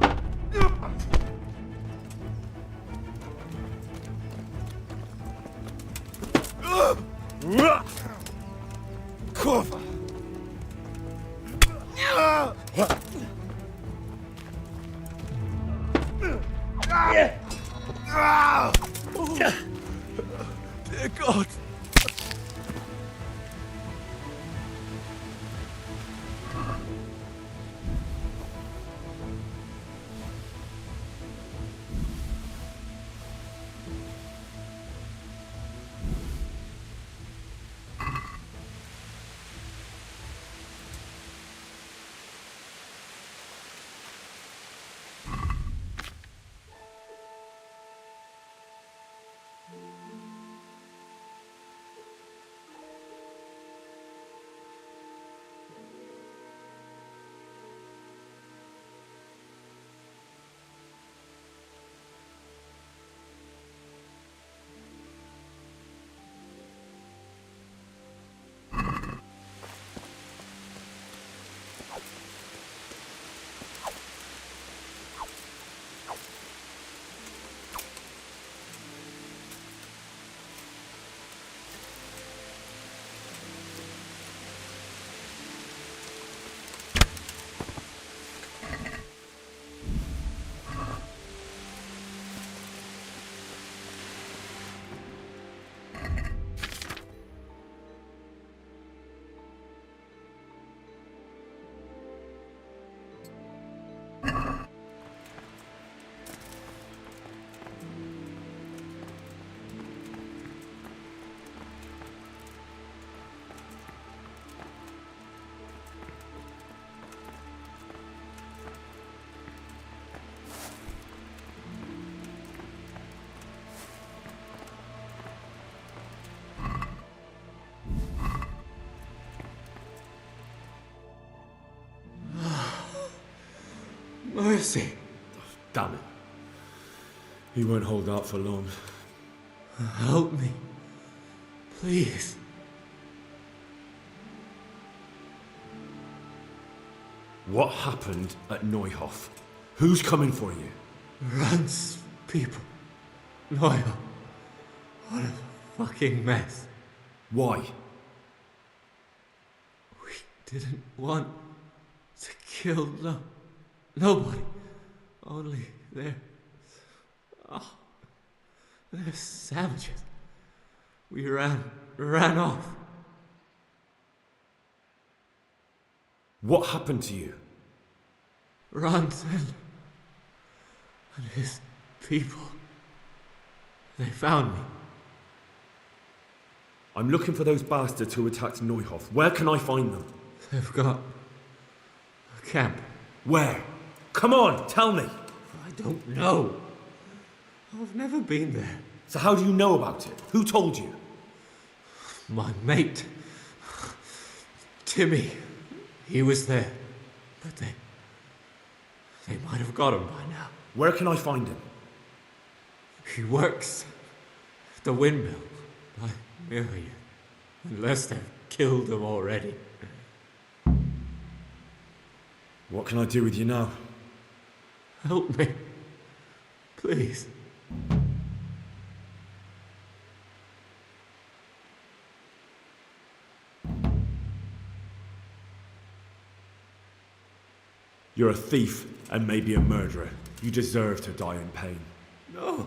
Cover! Dear God. mercy. Damn it. He won't hold out for long. Help me. Please. What happened at Neuhof? Who's coming for you? Rance people. Loyal. What a fucking mess. Why? We didn't want to kill nobody. Only they're savages. We ran off. What happened to you? Rance and his people. They found me. I'm looking for those bastards who attacked Neuhof. Where can I find them? They've got a camp. Where? Come on, tell me. I don't know. I've never been there. So how do you know about it? Who told you? My mate. Timmy. He was there. But they might have got him by now. Where can I find him? He works at the windmill by Miriam. Unless they've killed him already. What can I do with you now? Help me. Please. You're a thief and maybe a murderer. You deserve to die in pain. No.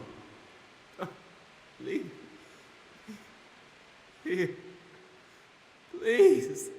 Leave. Here. Please.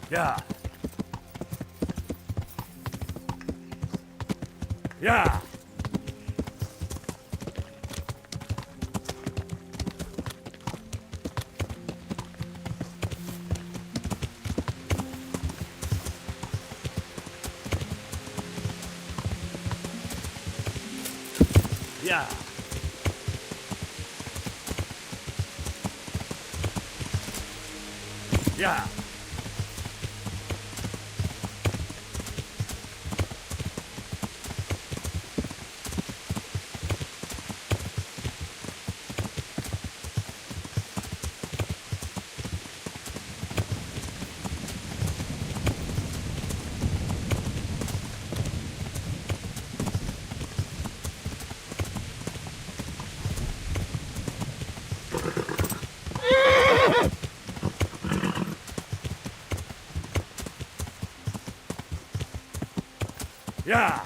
Yeah. Yeah. Yeah. Yeah. Yeah.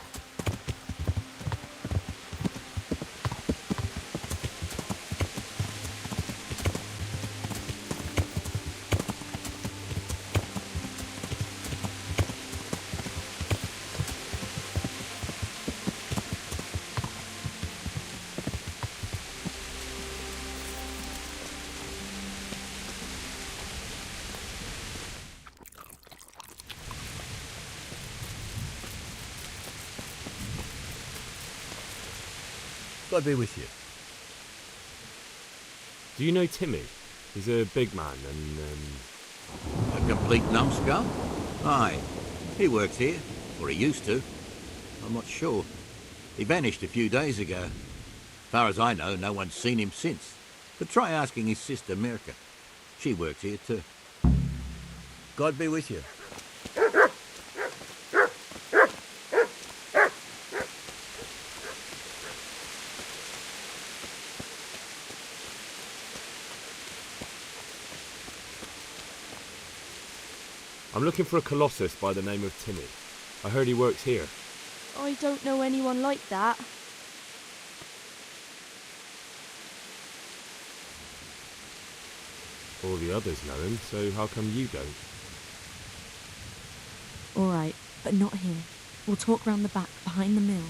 God be with you. Do you know Timmy? He's a big man and, A complete numbskull? Aye. He works here. Or he used to. I'm not sure. He vanished a few days ago. Far as I know, no one's seen him since. But try asking his sister, Mirka. She works here too. God be with you. I'm looking for a colossus by the name of Timmy. I heard he works here. I don't know anyone like that. All the others know him, so how come you don't? All right, but not here. We'll talk round the back, behind the mill.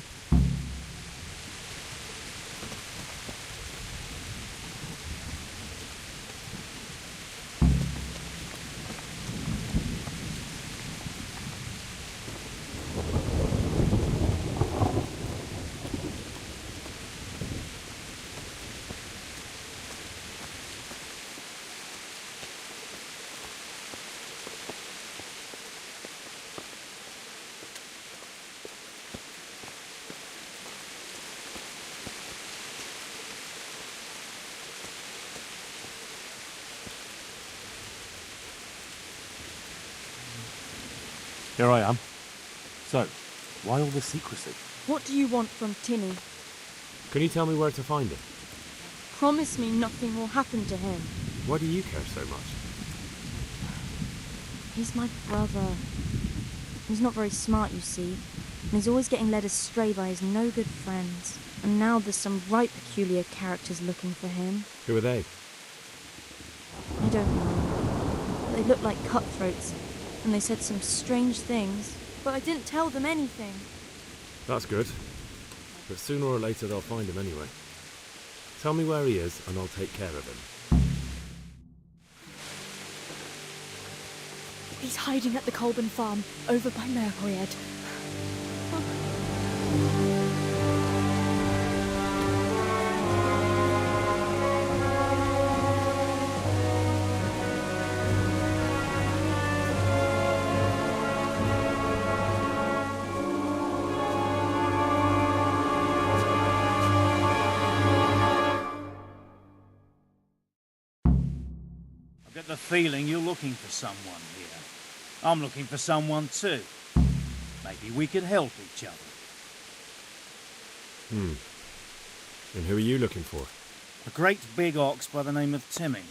Here I am. So, why all the secrecy? What do you want from Timmy? Can you tell me where to find him? Promise me nothing will happen to him. Why do you care so much? He's my brother. He's not very smart, you see, and he's always getting led astray by his no-good friends. And now there's some right peculiar characters looking for him. Who are they? I don't know. They look like cutthroats, and they said some strange things. But I didn't tell them anything. That's good. But sooner or later they'll find him anyway. Tell me where he is and I'll take care of him. He's hiding at the Colburn farm, over by Mercuryhead. I get the feeling you're looking for someone here. I'm looking for someone too. Maybe we could help each other. And who are you looking for? A great big ox by the name of Timmy.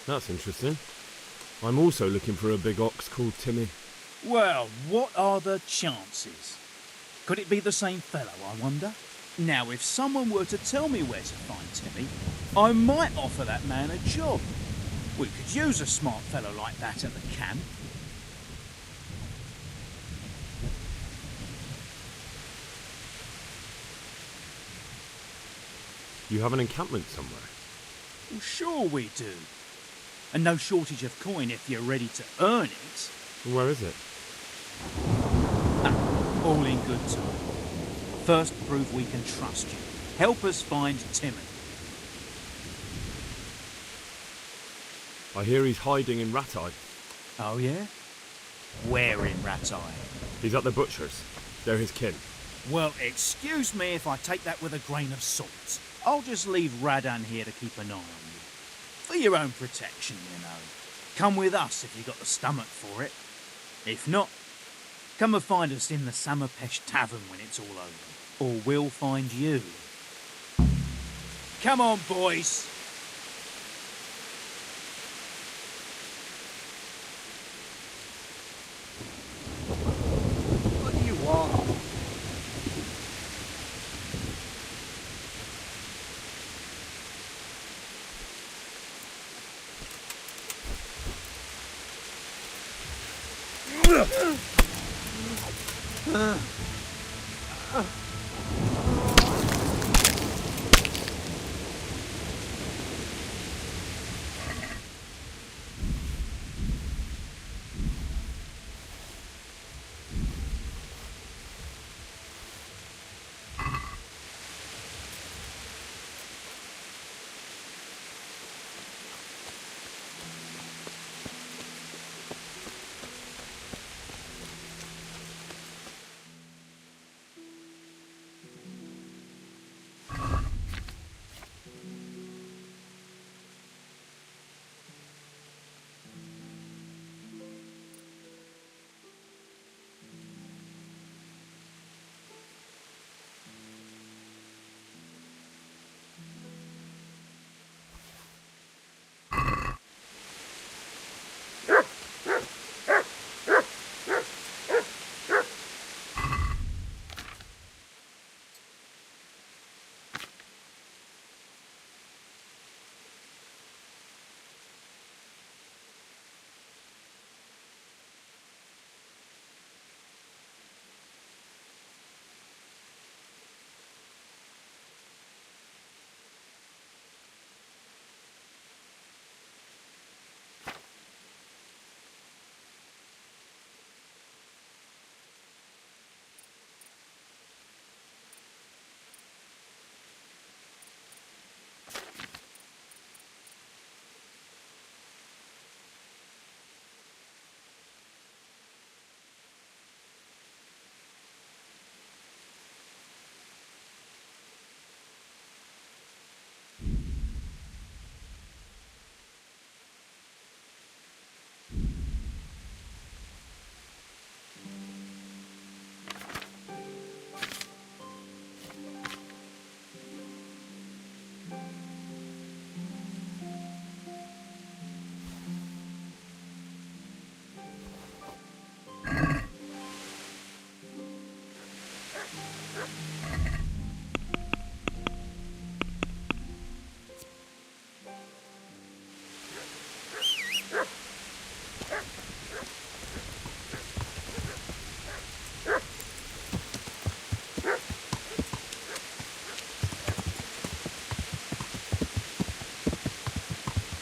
That's interesting. I'm also looking for a big ox called Timmy. Well, what are the chances? Could it be the same fellow, I wonder? Now, if someone were to tell me where to find Timmy, I might offer that man a job. We could use a smart fellow like that at the camp. You have an encampment somewhere? Well, sure we do. And no shortage of coin if you're ready to earn it. Where is it? All in good time. First, prove we can trust you. Help us find Timmy. I hear he's hiding in Ratai. Oh, yeah? Where in Ratai? He's at the butcher's. They're his kin. Well, excuse me if I take that with a grain of salt. I'll just leave Radan here to keep an eye on you. For your own protection, you know. Come with us if you've got the stomach for it. If not, come and find us in the Samapesh Tavern when it's all over. Or we'll find you. Come on, boys! What do you want?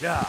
Yeah.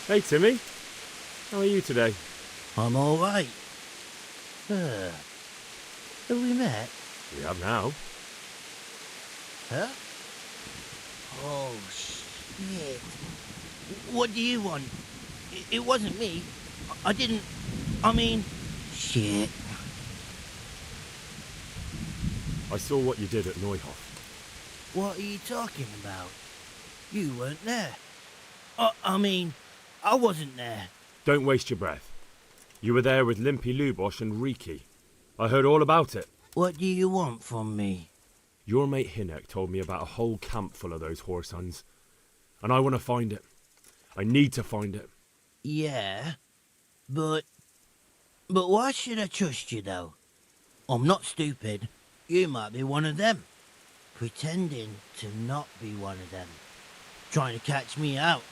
Hey Timmy, how are you today? I'm all right. Have we met? We have now. Huh? Oh, shit. What do you want? It wasn't me. I didn't... I mean... Shit. I saw what you did at Neuhoff. What are you talking about? You weren't there. I mean, I wasn't there. Don't waste your breath. You were there with Limpy Lubosh and Riki. I heard all about it. What do you want from me? Your mate Hinek told me about a whole camp full of those horse huns. And I want to find it. I need to find it. Yeah, but why should I trust you, though? I'm not stupid. You might be one of them. Pretending to not be one of them. Trying to catch me out.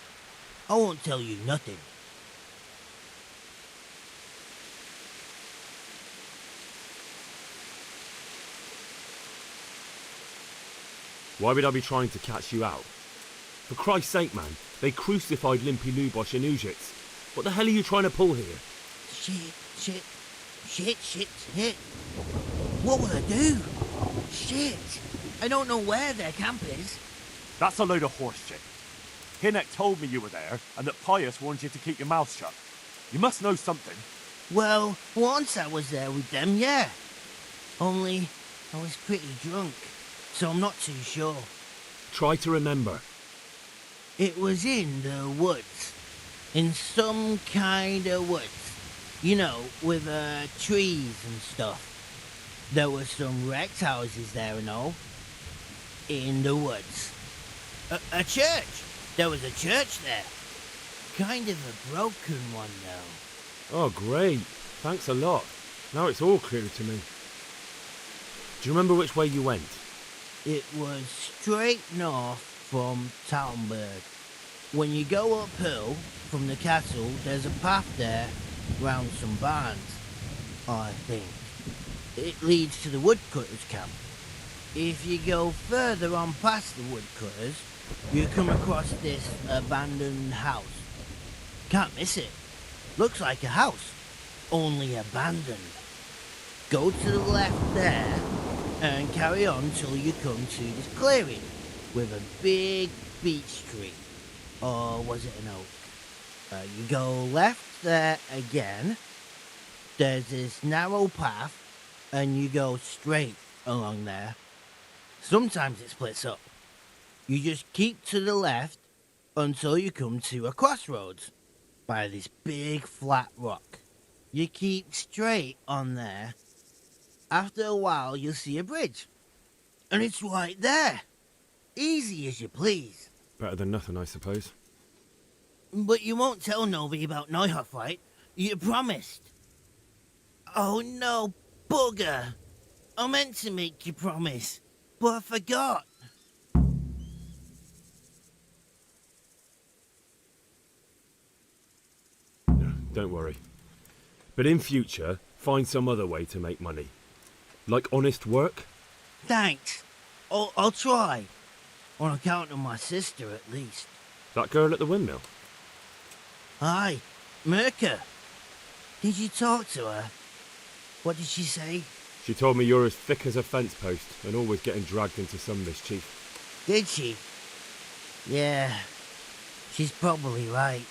I won't tell you nothing. Why would I be trying to catch you out? For Christ's sake, man, they crucified Limpy Lubosh and Uzhitz. What the hell are you trying to pull here? Shit. What will I do? Shit. I don't know where their camp is. That's a load of horse shit. Hinek told me you were there, and that Pius warned you to keep your mouth shut. You must know something. Well, once I was there with them, yeah. Only, I was pretty drunk, so I'm not too sure. Try to remember. It was in the woods. In some kind of woods. You know, with trees and stuff. There were some wrecked houses there and all. In the woods. A church! There was a church there. Kind of a broken one, though. Oh, great. Thanks a lot. Now it's all clear to me. Do you remember which way you went? It was straight north from Talmberg. When you go uphill from the castle, there's a path there round some barns, I think. It leads to the woodcutters' camp. If you go further on past the woodcutters, you come across this abandoned house. Can't miss it. Looks like a house, only abandoned. Go to the left there and carry on till you come to this clearing with a big beech tree. Or was it an oak? You go left there again. There's this narrow path and you go straight along there. Sometimes it splits up. You just keep to the left until you come to a crossroads by this big flat rock. You keep straight on there. After a while, you'll see a bridge. And it's right there. Easy as you please. Better than nothing, I suppose. But you won't tell nobody about Neuhoff, right? You promised. Oh no, bugger! I meant to make you promise, but I forgot. Don't worry. But in future, find some other way to make money. Like honest work? Thanks. I'll try. On account of my sister, at least. That girl at the windmill? Hi, Mirka. Did you talk to her? What did she say? She told me you're as thick as a fence post and always getting dragged into some mischief. Did she? Yeah, she's probably right.